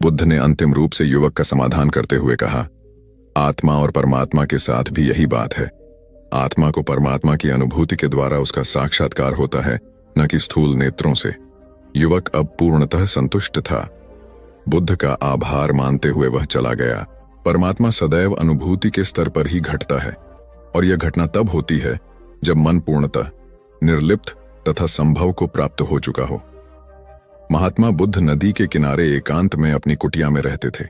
बुद्ध ने अंतिम रूप से युवक का समाधान करते हुए कहा, आत्मा और परमात्मा के साथ भी यही बात है। आत्मा को परमात्मा की अनुभूति के द्वारा उसका साक्षात्कार होता है, न कि स्थूल नेत्रों से। युवक अब पूर्णतः संतुष्ट था। बुद्ध का आभार मानते हुए वह चला गया। परमात्मा सदैव अनुभूति के स्तर पर ही घटता है, और यह घटना तब होती है जब मन पूर्णतः निर्लिप्त तथा संभव को प्राप्त हो चुका हो। महात्मा बुद्ध नदी के किनारे एकांत में अपनी कुटिया में रहते थे।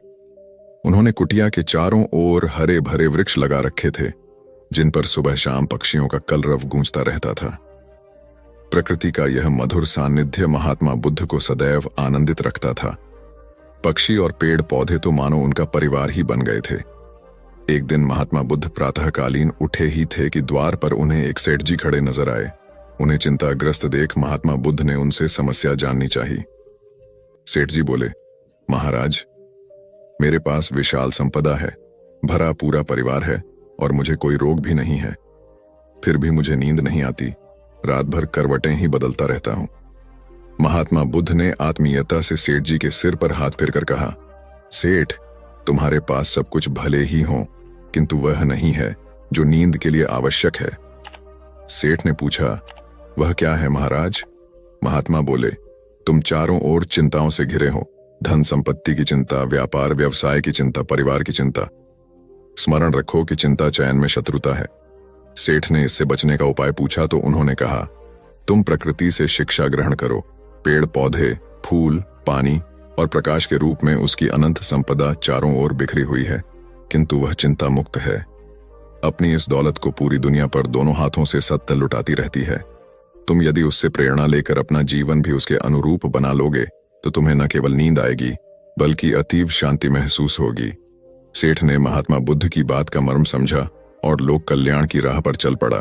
उन्होंने कुटिया के चारों ओर हरे भरे वृक्ष लगा रखे थे, जिन पर सुबह शाम पक्षियों का कलरव गूंजता रहता था। प्रकृति का यह मधुर सानिध्य महात्मा बुद्ध को सदैव आनंदित रखता था। पक्षी और पेड़ पौधे तो मानो उनका परिवार ही बन गए थे। एक दिन महात्मा बुद्ध प्रातःकालीन उठे ही थे कि द्वार पर उन्हें एक सेठ जी खड़े नजर आए। उन्हें चिंताग्रस्त देख महात्मा बुद्ध ने उनसे समस्या जाननी चाहिए। सेठ जी बोले, महाराज, मेरे पास विशाल संपदा है, भरा पूरा परिवार है और मुझे कोई रोग भी नहीं है। फिर भी मुझे नींद नहीं आती, रात भर करवटें ही बदलता रहता हूं। महात्मा बुद्ध ने आत्मीयता से सेठ जी के सिर पर हाथ फेरकर कहा, सेठ, तुम्हारे पास सब कुछ भले ही हों, किंतु वह नहीं है जो नींद के लिए आवश्यक है। सेठ ने पूछा, वह क्या है महाराज? महात्मा बोले, तुम चारों ओर चिंताओं से घिरे हो, धन संपत्ति की चिंता, व्यापार व्यवसाय की चिंता, परिवार की चिंता। स्मरण रखो कि चिंता चैन में शत्रुता है। सेठ ने इससे बचने का उपाय पूछा तो उन्होंने कहा, तुम प्रकृति से शिक्षा ग्रहण करो। पेड़ पौधे, फूल, पानी और प्रकाश के रूप में उसकी अनंत संपदा चारों ओर बिखरी हुई है, किंतु वह चिंता मुक्त है। अपनी इस दौलत को पूरी दुनिया पर दोनों हाथों से सत्ता लुटाती रहती है। तुम यदि उससे प्रेरणा लेकर अपना जीवन भी उसके अनुरूप बना लोगे तो तुम्हें न केवल नींद आएगी बल्कि अतीव शांति महसूस होगी। सेठ ने महात्मा बुद्ध की बात का मर्म समझा और लोक कल्याण की राह पर चल पड़ा।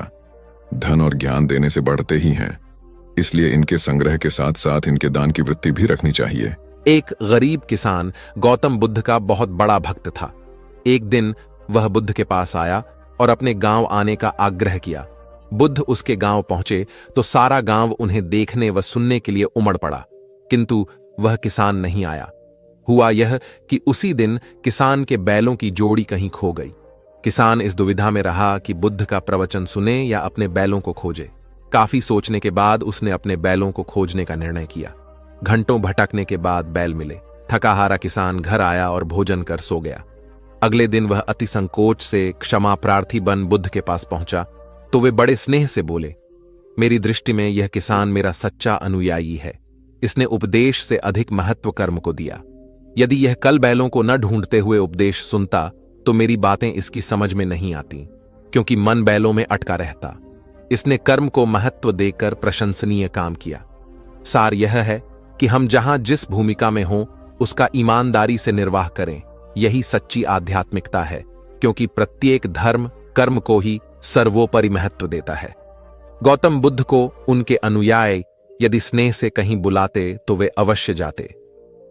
धन और ज्ञान देने से बढ़ते ही हैं, इसलिए इनके संग्रह के साथ साथ इनके दान की वृत्ति भी रखनी चाहिए। एक गरीब किसान गौतम बुद्ध का बहुत बड़ा भक्त था। एक दिन वह बुद्ध के पास आया और अपने गांव आने का आग्रह किया। बुद्ध उसके गांव पहुंचे तो सारा गांव उन्हें देखने व सुनने के लिए उमड़ पड़ा, किंतु वह किसान नहीं आया। हुआ यह कि उसी दिन किसान के बैलों की जोड़ी कहीं खो गई। किसान इस दुविधा में रहा कि बुद्ध का प्रवचन सुने या अपने बैलों को खोजे। काफी सोचने के बाद उसने अपने बैलों को खोजने का निर्णय किया। घंटों भटकने के बाद बैल मिले। थका हारा किसान घर आया और भोजन कर सो गया। अगले दिन वह अति संकोच से क्षमा प्रार्थी बन बुद्ध के पास पहुंचा तो वे बड़े स्नेह से बोले, मेरी दृष्टि में यह किसान मेरा सच्चा अनुयायी है। इसने उपदेश से अधिक महत्व कर्म को दिया। यदि यह कल बैलों को न ढूंढते हुए उपदेश सुनता तो मेरी बातें इसकी समझ में नहीं आती, क्योंकि मन बैलों में अटका रहता। इसने कर्म को महत्व देकर प्रशंसनीय काम किया। सार यह है कि हम जहां जिस भूमिका में हों उसका ईमानदारी से निर्वाह करें, यही सच्ची आध्यात्मिकता है, क्योंकि प्रत्येक धर्म कर्म को ही सर्वोपरि महत्व देता है। गौतम बुद्ध को उनके अनुयायी यदि स्नेह से कहीं बुलाते तो वे अवश्य जाते।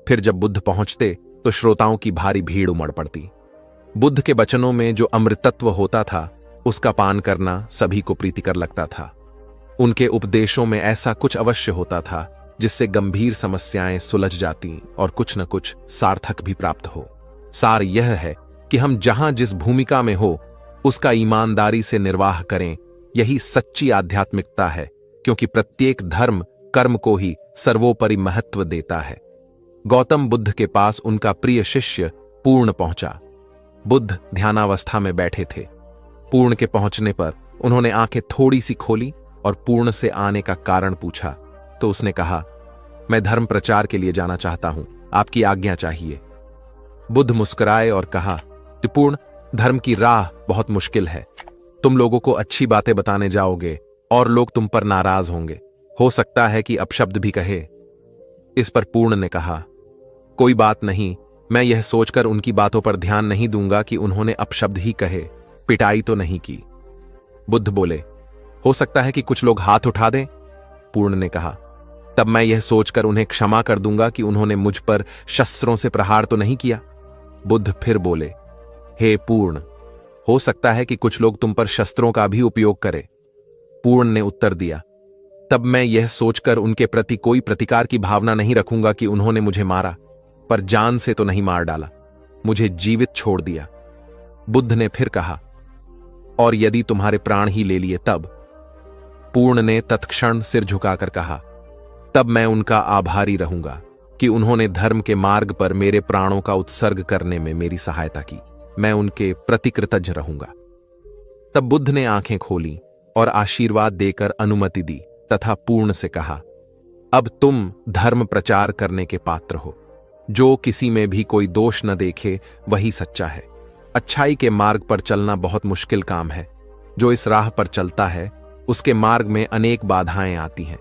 फिर जब बुद्ध पहुंचते तो श्रोताओं की भारी भीड़ उमड़ पड़ती। बुद्ध के वचनों में जो अमृतत्व होता था उसका पान करना सभी को प्रीतिकर लगता था। उनके उपदेशों में ऐसा कुछ अवश्य होता था जिससे गंभीर समस्याएं सुलझ जाती और कुछ न कुछ सार्थक भी प्राप्त हो। सार यह है कि हम जहां जिस भूमिका में हो उसका ईमानदारी से निर्वाह करें, यही सच्ची आध्यात्मिकता है, क्योंकि प्रत्येक धर्म कर्म को ही सर्वोपरि महत्व देता है। गौतम बुद्ध के पास उनका प्रिय शिष्य पूर्ण पहुंचा। बुद्ध ध्यानावस्था में बैठे थे। पूर्ण के पहुंचने पर उन्होंने आंखें थोड़ी सी खोली और पूर्ण से आने का कारण पूछा तो उसने कहा, मैं धर्म प्रचार के लिए जाना चाहता हूं, आपकी आज्ञा चाहिए। बुद्ध मुस्कुराए और कहा कि पूर्ण, धर्म की राह बहुत मुश्किल है। तुम लोगों को अच्छी बातें बताने जाओगे और लोग तुम पर नाराज होंगे, हो सकता है कि अपशब्द भी कहे। इस पर पूर्ण ने कहा, कोई बात नहीं, मैं यह सोचकर उनकी बातों पर ध्यान नहीं दूंगा कि उन्होंने अपशब्द ही कहे, पिटाई तो नहीं की। बुद्ध बोले, हो सकता है कि कुछ लोग हाथ उठा दें। पूर्ण ने कहा, तब मैं यह सोचकर उन्हें क्षमा कर दूंगा कि उन्होंने मुझ पर शस्त्रों से प्रहार तो नहीं किया। बुद्ध फिर बोले, हे पूर्ण, हो सकता है कि कुछ लोग तुम पर शस्त्रों का भी उपयोग करें। पूर्ण ने उत्तर दिया, तब मैं यह सोचकर उनके प्रति कोई प्रतिकार की भावना नहीं रखूंगा कि उन्होंने मुझे मारा, पर जान से तो नहीं मार डाला, मुझे जीवित छोड़ दिया। बुद्ध ने फिर कहा, और यदि तुम्हारे प्राण ही ले लिए तब? पूर्ण ने तत्क्षण सिर झुकाकर कहा, तब मैं उनका आभारी रहूंगा कि उन्होंने धर्म के मार्ग पर मेरे प्राणों का उत्सर्ग करने में मेरी सहायता की। मैं उनके प्रति कृतज्ञ रहूंगा। तब बुद्ध ने आंखें खोली और आशीर्वाद देकर अनुमति दी तथा पूर्ण से कहा, अब तुम धर्म प्रचार करने के पात्र हो। जो किसी में भी कोई दोष न देखे वही सच्चा है। अच्छाई के मार्ग पर चलना बहुत मुश्किल काम है। जो इस राह पर चलता है उसके मार्ग में अनेक बाधाएं आती हैं,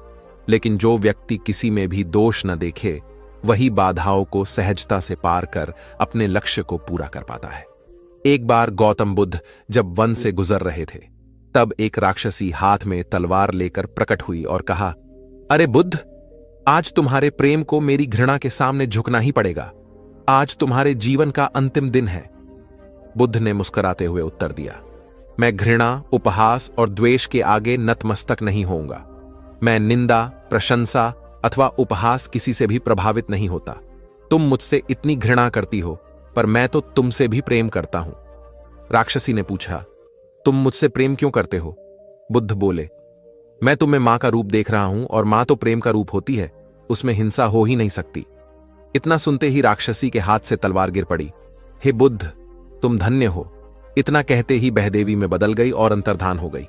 लेकिन जो व्यक्ति किसी में भी दोष न देखे वही बाधाओं को सहजता से पार कर अपने लक्ष्य को पूरा कर पाता है। एक बार गौतम बुद्ध जब वन से गुजर रहे थे तब एक राक्षसी हाथ में तलवार लेकर प्रकट हुई और कहा, अरे बुद्ध, आज तुम्हारे प्रेम को मेरी घृणा के सामने झुकना ही पड़ेगा। आज तुम्हारे जीवन का अंतिम दिन है। बुद्ध ने मुस्कुराते हुए उत्तर दिया, मैं घृणा, उपहास और द्वेष के आगे नतमस्तक नहीं होऊंगा। मैं निंदा, प्रशंसा अथवा उपहास किसी से भी प्रभावित नहीं होता। तुम मुझसे इतनी घृणा करती हो, पर मैं तो तुमसे भी प्रेम करता हूं। राक्षसी ने पूछा, तुम मुझसे प्रेम क्यों करते हो? बुद्ध बोले, मैं तुम्हें मां का रूप देख रहा हूं और मां तो प्रेम का रूप होती है, उसमें हिंसा हो ही नहीं सकती। इतना सुनते ही राक्षसी के हाथ से तलवार गिर पड़ी। हे बुद्ध, तुम धन्य हो। इतना कहते ही बहदेवी में बदल गई और अंतर्धान हो गई।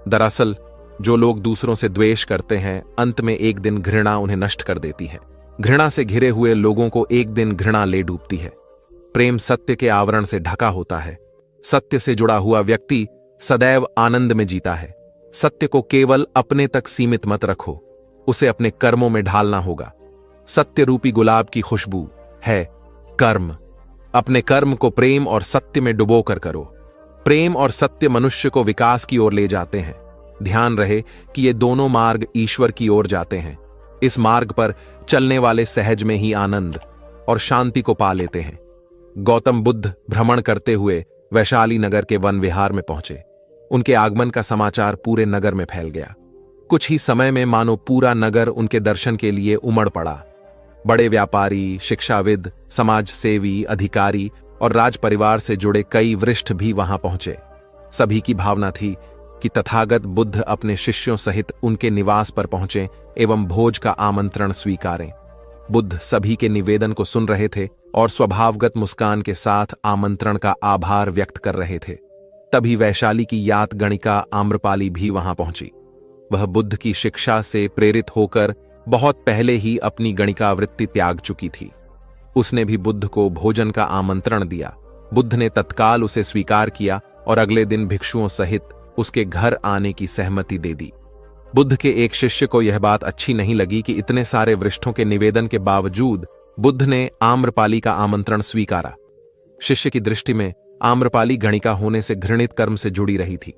दरअसल जो लोग दूसरों से द्वेष करते हैं, अंत में एक दिन घृणा उन्हें नष्ट कर देती है। घृणा से घिरे हुए लोगों को एक दिन घृणा ले डूबती है। प्रेम सत्य के आवरण से ढका होता है। सत्य से जुड़ा हुआ व्यक्ति सदैव आनंद में जीता है। सत्य को केवल अपने तक सीमित मत रखो, उसे अपने कर्मों में ढालना होगा। सत्य रूपी गुलाब की खुशबू है कर्म। अपने कर्म को प्रेम और सत्य में डुबोकर करो। प्रेम और सत्य मनुष्य को विकास की ओर ले जाते हैं। ध्यान रहे कि ये दोनों मार्ग ईश्वर की ओर जाते हैं। इस मार्ग पर चलने वाले सहज में ही आनंद और शांति को पा लेते हैं। गौतम बुद्ध भ्रमण करते हुए वैशाली नगर के वन विहार में पहुंचे। उनके आगमन का समाचार पूरे नगर में फैल गया। कुछ ही समय में मानो पूरा नगर उनके दर्शन के लिए उमड़ पड़ा। बड़े व्यापारी, शिक्षाविद, समाज सेवी, अधिकारी और राज परिवार से जुड़े कई वरिष्ठ भी वहां पहुंचे। सभी की भावना थी कि तथागत बुद्ध अपने शिष्यों सहित उनके निवास पर पहुंचे एवं भोज का आमंत्रण स्वीकारें। बुद्ध सभी के निवेदन को सुन रहे थे और स्वभावगत मुस्कान के साथ आमंत्रण का आभार व्यक्त कर रहे थे। तभी वैशाली की यात गणिका आम्रपाली भी वहां पहुंची। वह बुद्ध की शिक्षा से प्रेरित होकर बहुत पहले ही अपनी गणिका वृत्ति त्याग चुकी थी। उसने भी बुद्ध को भोजन का आमंत्रण दिया। बुद्ध ने तत्काल उसे स्वीकार किया और अगले दिन भिक्षुओं सहित उसके घर आने की सहमति दे दी। बुद्ध के एक शिष्य को यह बात अच्छी नहीं लगी कि इतने सारे वरिष्ठों के निवेदन के बावजूद बुद्ध ने आम्रपाली का आमंत्रण स्वीकारा। शिष्य की दृष्टि में आम्रपाली गणिका होने से घृणित कर्म से जुड़ी रही थी।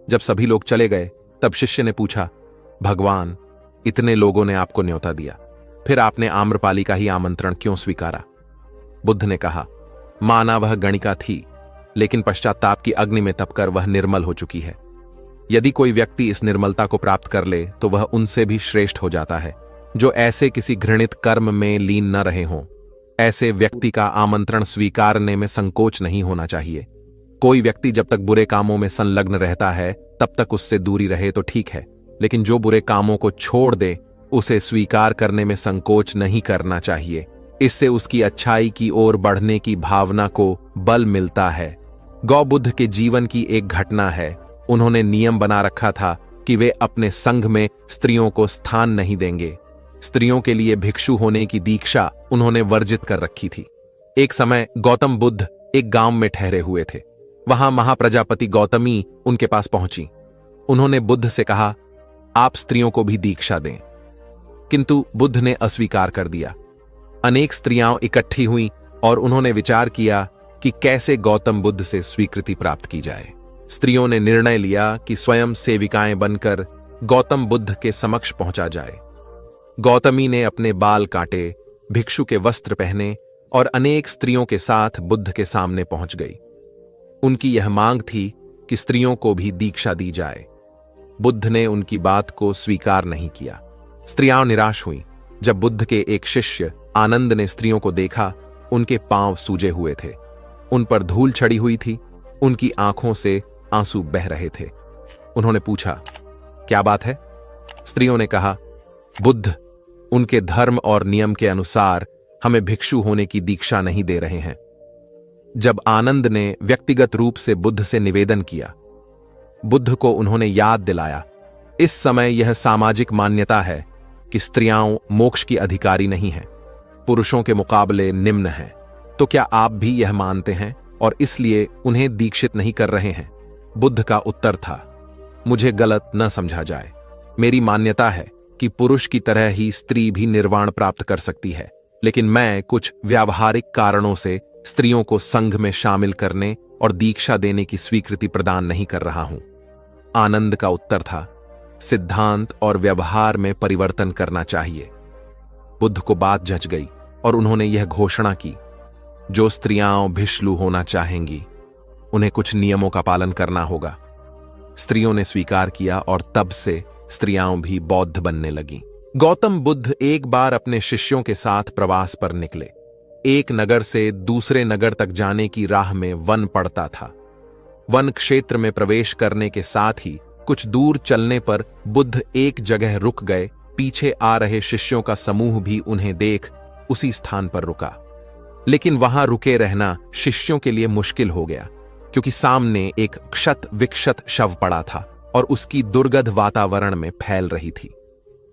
जब सभी लोग चले गए तब शिष्य ने पूछा, भगवान, इतने लोगों ने आपको न्योता दिया, फिर आपने आम्रपाली का ही आमंत्रण क्यों स्वीकारा? बुद्ध ने कहा, माना वह गणिका थी, लेकिन पश्चाताप की अग्नि में तपकर वह निर्मल हो चुकी है। यदि कोई व्यक्ति इस निर्मलता को प्राप्त कर ले तो वह उनसे भी श्रेष्ठ हो जाता है, जो ऐसे किसी घृणित कर्म में लीन न रहे हों। ऐसे व्यक्ति का आमंत्रण स्वीकारने में संकोच नहीं होना चाहिए। कोई व्यक्ति जब तक बुरे कामों में संलग्न रहता है तब तक उससे दूरी रहे तो ठीक है, लेकिन जो बुरे कामों को छोड़ दे उसे स्वीकार करने में संकोच नहीं करना चाहिए। इससे उसकी अच्छाई की ओर बढ़ने की भावना को बल मिलता है। गौबुद्ध के जीवन की एक घटना है। उन्होंने नियम बना रखा था कि वे अपने संघ में स्त्रियों को स्थान नहीं देंगे। स्त्रियों के लिए भिक्षु होने की दीक्षा उन्होंने वर्जित कर रखी थी। एक समय गौतम बुद्ध एक गांव में ठहरे हुए थे। वहां महाप्रजापति गौतमी उनके पास पहुंची। उन्होंने बुद्ध से कहा, आप स्त्रियों को भी दीक्षा दें, किंतु बुद्ध ने अस्वीकार कर दिया। अनेक स्त्रियां इकट्ठी हुईं और उन्होंने विचार किया कि कैसे गौतम बुद्ध से स्वीकृति प्राप्त की जाए। स्त्रियों ने निर्णय लिया कि स्वयं सेविकाएं बनकर गौतम बुद्ध के समक्ष पहुंचा जाए। गौतमी ने अपने बाल काटे, भिक्षु के वस्त्र पहने और अनेक स्त्रियों के साथ बुद्ध के सामने पहुंच गई। उनकी यह मांग थी कि स्त्रियों को भी दीक्षा दी जाए। बुद्ध ने उनकी बात को स्वीकार नहीं किया। स्त्रियां निराश हुईं। जब बुद्ध के एक शिष्य आनंद ने स्त्रियों को देखा, उनके पांव सूजे हुए थे, उन पर धूल चढ़ी हुई थी, उनकी आंखों से आंसू बह रहे थे। उन्होंने पूछा, क्या बात है? स्त्रियों ने कहा, बुद्ध उनके धर्म और नियम के अनुसार हमें भिक्षु होने की दीक्षा नहीं दे रहे हैं। जब आनंद ने व्यक्तिगत रूप से बुद्ध से निवेदन किया, बुद्ध को उन्होंने याद दिलाया, इस समय यह सामाजिक मान्यता है कि स्त्रियां मोक्ष की अधिकारी नहीं हैं, पुरुषों के मुकाबले निम्न हैं। तो क्या आप भी यह मानते हैं और इसलिए उन्हें दीक्षित नहीं कर रहे हैं? बुद्ध का उत्तर था, मुझे गलत न समझा जाए। मेरी मान्यता है कि पुरुष की तरह ही स्त्री भी निर्वाण प्राप्त कर सकती है, लेकिन मैं कुछ व्यावहारिक कारणों से स्त्रियों को संघ में शामिल करने और दीक्षा देने की स्वीकृति प्रदान नहीं कर रहा हूं। आनंद का उत्तर था, सिद्धांत और व्यवहार में परिवर्तन करना चाहिए। बुद्ध को बात जच गई और उन्होंने यह घोषणा की, जो स्त्रियां भिक्षु होना चाहेंगी उन्हें कुछ नियमों का पालन करना होगा। स्त्रियों ने स्वीकार किया और तब से स्त्रियां भी बौद्ध बनने लगीं। गौतम बुद्ध एक बार अपने शिष्यों के साथ प्रवास पर निकले। एक नगर से दूसरे नगर तक जाने की राह में वन पड़ता था। वन क्षेत्र में प्रवेश करने के साथ ही कुछ दूर चलने पर बुद्ध एक जगह रुक गए। पीछे आ रहे शिष्यों का समूह भी उन्हें देख उसी स्थान पर रुका, लेकिन वहां रुके रहना शिष्यों के लिए मुश्किल हो गया, क्योंकि सामने एक क्षत विक्षत शव पड़ा था और उसकी दुर्गंध वातावरण में फैल रही थी।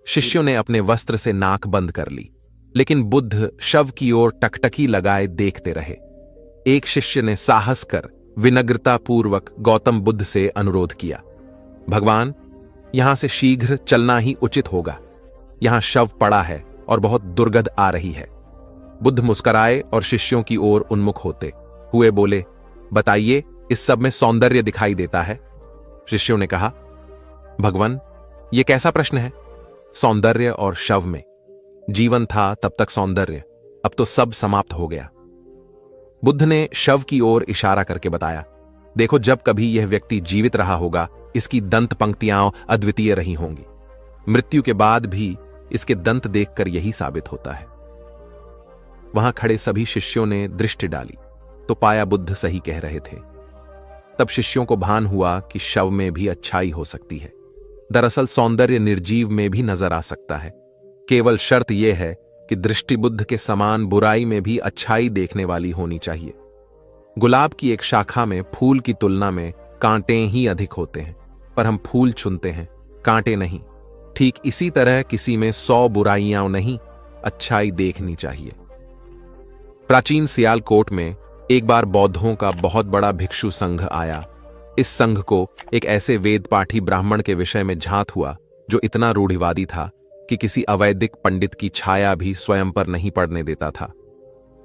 शिष्यों ने अपने वस्त्र से नाक बंद कर ली, लेकिन बुद्ध शव की ओर टकटकी लगाए देखते रहे। एक शिष्य ने साहस कर विनम्रतापूर्वक गौतम बुद्ध से अनुरोध किया, भगवान, यहां से शीघ्र चलना ही उचित होगा। यहां शव पड़ा है और बहुत दुर्गंध आ रही है। बुद्ध मुस्कुराए और शिष्यों की ओर उन्मुख होते हुए बोले, बताइए, इस सब में सौंदर्य दिखाई देता है? शिष्यों ने कहा, भगवान, यह कैसा प्रश्न है? सौंदर्य और शव में? जीवन था तब तक सौंदर्य, अब तो सब समाप्त हो गया। बुद्ध ने शव की ओर इशारा करके बताया, देखो, जब कभी यह व्यक्ति जीवित रहा होगा, इसकी दंत पंक्तियां अद्वितीय रही होंगी। मृत्यु के बाद भी इसके दंत देखकर यही साबित होता है। वहां खड़े सभी शिष्यों ने दृष्टि डाली तो पाया बुद्ध सही कह रहे थे। तब शिष्यों को भान हुआ कि शव में भी अच्छाई हो सकती है। दरअसल सौंदर्य निर्जीव में भी नजर आ सकता है। केवल शर्त यह है कि दृष्टि बुद्ध के समान बुराई में भी अच्छाई देखने वाली होनी चाहिए। गुलाब की एक शाखा में फूल की तुलना में कांटे ही अधिक होते हैं, पर हम फूल चुनते हैं, कांटे नहीं। ठीक इसी तरह किसी में 100 बुराइयां नहीं, अच्छाई देखनी चाहिए। प्राचीन सियालकोट में एक बार बौद्धों का बहुत बड़ा भिक्षु संघ आया। इस संघ को एक ऐसे वेद पाठी ब्राह्मण के विषय में झांत हुआ जो इतना रूढ़िवादी था कि किसी अवैदिक पंडित की छाया भी स्वयं पर नहीं पड़ने देता था।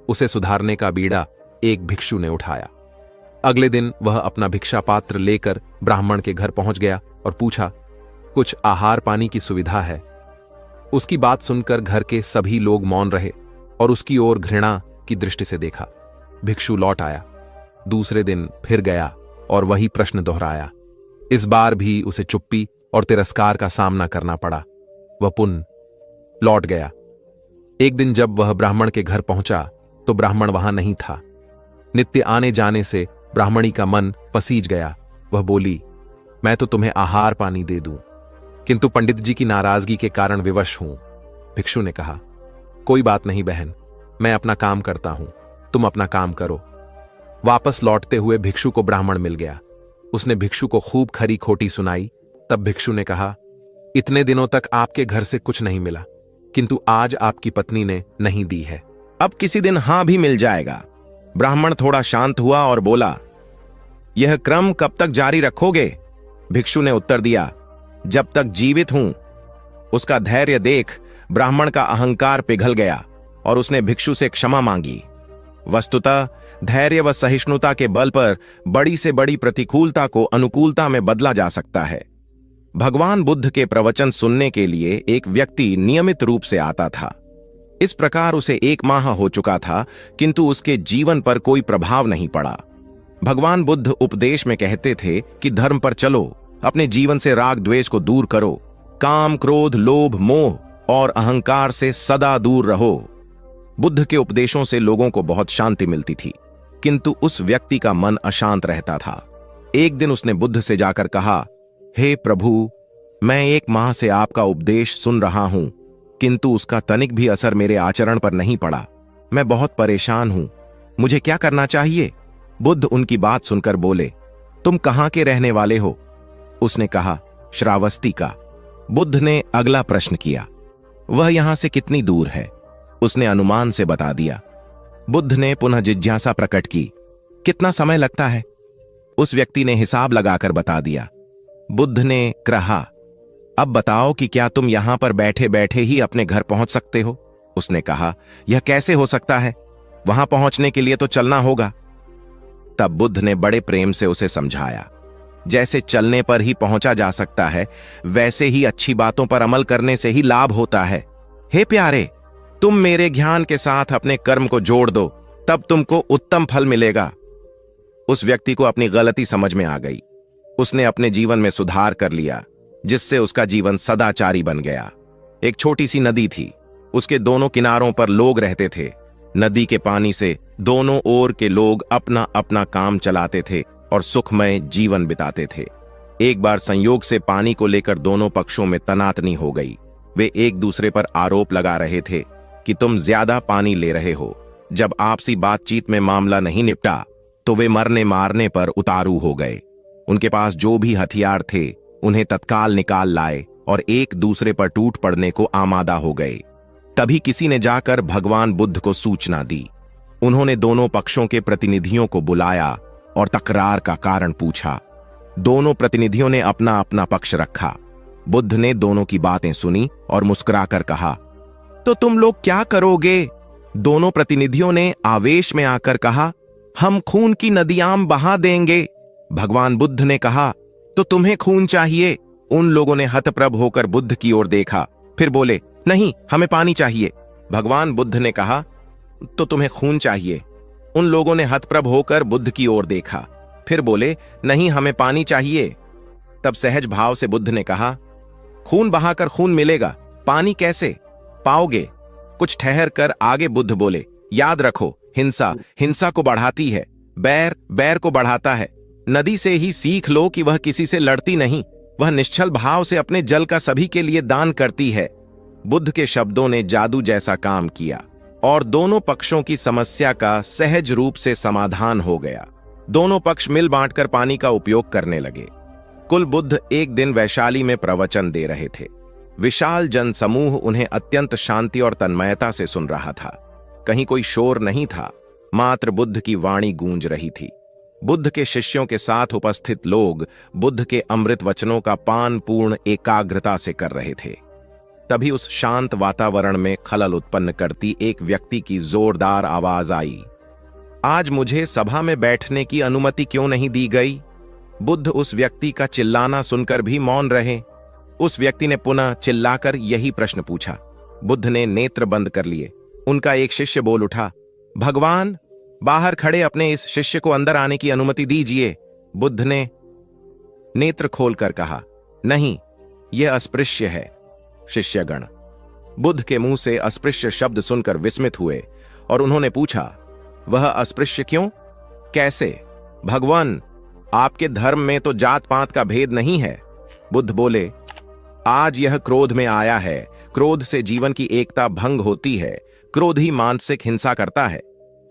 उसे सुधारने का बीड़ा एक भिक्षु ने उठाया। अगले दिन वह अपना भिक्षा पात्र लेकर ब्राह्मण के घर पहुंच गया और पूछा, कुछ आहार पानी की सुविधा है? उसकी बात सुनकर घर के सभी लोग मौन रहे और उसकी ओर घृणा की दृष्टि से देखा। भिक्षु लौट आया। दूसरे दिन फिर गया और वही प्रश्न दोहराया। इस बार भी उसे चुप्पी और तिरस्कार का सामना करना पड़ा। वह पुनः लौट गया। एक दिन जब वह ब्राह्मण के घर पहुंचा तो ब्राह्मण वहां नहीं था। नित्य आने जाने से ब्राह्मणी का मन पसीज गया। वह बोली, मैं तो तुम्हें आहार पानी दे दूं, किंतु पंडित जी की नाराजगी के कारण विवश हूं। भिक्षु ने कहा, कोई बात नहीं बहन, मैं अपना काम करता हूं, तुम अपना काम करो। वापस लौटते हुए भिक्षु को ब्राह्मण मिल गया। उसने भिक्षु को खूब खरी खोटी सुनाई। तब भिक्षु ने कहा, इतने दिनों तक आपके घर से कुछ नहीं मिला, किंतु आज आपकी पत्नी ने नहीं दी है। अब किसी दिन हां भी मिल जाएगा। ब्राह्मण थोड़ा शांत हुआ और बोला, यह क्रम कब तक जारी रखोगे? भिक्षु ने उत्तर दिया, जब तक जीवित हूं। उसका धैर्य देख ब्राह्मण का अहंकार पिघल गया और उसने भिक्षु से क्षमा मांगी। वस्तुतः धैर्य व सहिष्णुता के बल पर बड़ी से बड़ी प्रतिकूलता को अनुकूलता में बदला जा सकता है। भगवान बुद्ध के प्रवचन सुनने के लिए एक व्यक्ति नियमित रूप से आता था। इस प्रकार उसे 1 माह हो चुका था, किंतु उसके जीवन पर कोई प्रभाव नहीं पड़ा। भगवान बुद्ध उपदेश में कहते थे कि धर्म पर चलो, अपने जीवन से राग द्वेष को दूर करो, काम क्रोध लोभ मोह और अहंकार से सदा दूर रहो। बुद्ध के उपदेशों से लोगों को बहुत शांति मिलती थी, किंतु उस व्यक्ति का मन अशांत रहता था। एक दिन उसने बुद्ध से जाकर कहा, हे प्रभु, मैं 1 माह से आपका उपदेश सुन रहा हूं, किंतु उसका तनिक भी असर मेरे आचरण पर नहीं पड़ा। मैं बहुत परेशान हूं, मुझे क्या करना चाहिए? बुद्ध उनकी बात सुनकर बोले, तुम कहां के रहने वाले हो? उसने कहा, श्रावस्ती का। बुद्ध ने अगला प्रश्न किया, वह यहां से कितनी दूर है? उसने अनुमान से बता दिया। बुद्ध ने पुनः जिज्ञासा प्रकट की, कितना समय लगता है? उस व्यक्ति ने हिसाब लगाकर बता दिया। बुद्ध ने कहा, अब बताओ कि क्या तुम यहां पर बैठे बैठे ही अपने घर पहुंच सकते हो? उसने कहा, यह कैसे हो सकता है? वहां पहुंचने के लिए तो चलना होगा। तब बुद्ध ने बड़े प्रेम से उसे समझाया, जैसे चलने पर ही पहुंचा जा सकता है, वैसे ही अच्छी बातों पर अमल करने से ही लाभ होता है। हे प्यारे, तुम मेरे ज्ञान के साथ अपने कर्म को जोड़ दो, तब तुमको उत्तम फल मिलेगा। उस व्यक्ति को अपनी गलती समझ में आ गई। उसने अपने जीवन में सुधार कर लिया, जिससे उसका जीवन सदाचारी बन गया। एक छोटी सी नदी थी, उसके दोनों किनारों पर लोग रहते थे। नदी के पानी से दोनों ओर के लोग अपना अपना काम चलाते थे और सुखमय जीवन बिताते थे। एक बार संयोग से पानी को लेकर दोनों पक्षों में तनातनी हो गई। वे एक दूसरे पर आरोप लगा रहे थे कि तुम ज्यादा पानी ले रहे हो। जब आपसी बातचीत में मामला नहीं निपटा तो वे मरने मारने पर उतारू हो गए। उनके पास जो भी हथियार थे उन्हें तत्काल निकाल लाए और एक दूसरे पर टूट पड़ने को आमादा हो गए। तभी किसी ने जाकर भगवान बुद्ध को सूचना दी। उन्होंने दोनों पक्षों के प्रतिनिधियों को बुलाया और तकरार का कारण पूछा। दोनों प्रतिनिधियों ने अपना अपना पक्ष रखा। बुद्ध ने दोनों की बातें सुनी और मुस्कुराकर कहा, तो तुम लोग क्या करोगे? दोनों प्रतिनिधियों ने आवेश में आकर कहा, हम खून की नदियां बहा देंगे। भगवान बुद्ध ने कहा, तो तुम्हें खून चाहिए? उन लोगों ने हतप्रभ होकर बुद्ध की ओर देखा, फिर बोले, नहीं, हमें पानी चाहिए। भगवान बुद्ध ने कहा, तो तुम्हें खून चाहिए? उन लोगों ने हतप्रभ होकर बुद्ध की ओर देखा, फिर बोले, नहीं, हमें पानी चाहिए। तब सहज भाव से बुद्ध ने कहा, खून बहाकर खून मिलेगा, पानी कैसे पाओगे? कुछ ठहर कर आगे बुद्ध बोले, याद रखो, हिंसा हिंसा को बढ़ाती है, बैर बैर को बढ़ाता है। नदी से ही सीख लो कि वह किसी से लड़ती नहीं, वह निश्चल भाव से अपने जल का सभी के लिए दान करती है। बुद्ध के शब्दों ने जादू जैसा काम किया और दोनों पक्षों की समस्या का सहज रूप से समाधान हो गया। दोनों पक्ष मिल बांटकर पानी का उपयोग करने लगे। कुल बुद्ध एक दिन वैशाली में प्रवचन दे रहे थे। विशाल जन समूह उन्हें अत्यंत शांति और तन्मयता से सुन रहा था। कहीं कोई शोर नहीं था, मात्र बुद्ध की वाणी गूंज रही थी। बुद्ध के शिष्यों के साथ उपस्थित लोग बुद्ध के अमृत वचनों का पान पूर्ण एकाग्रता से कर रहे थे। तभी उस शांत वातावरण में खलल उत्पन्न करती एक व्यक्ति की जोरदार आवाज आई, आज मुझे सभा में बैठने की अनुमति क्यों नहीं दी गई? बुद्ध उस व्यक्ति का चिल्लाना सुनकर भी मौन रहे। उस व्यक्ति ने पुनः चिल्लाकर यही प्रश्न पूछा। बुद्ध ने नेत्र बंद कर लिए। उनका एक शिष्य बोल उठा, भगवान, बाहर खड़े अपने इस शिष्य को अंदर आने की अनुमति दीजिए। बुद्ध ने नेत्र खोलकर कहा, नहीं, यह अस्पृश्य है। शिष्यगण बुद्ध के मुंह से अस्पृश्य शब्द सुनकर विस्मित हुए और उन्होंने पूछा, वह अस्पृश्य क्यों? कैसे? भगवान, आपके धर्म में तो जात पात का भेद नहीं है। बुद्ध बोले, आज यह क्रोध में आया है। क्रोध से जीवन की एकता भंग होती है। क्रोध ही मानसिक हिंसा करता है।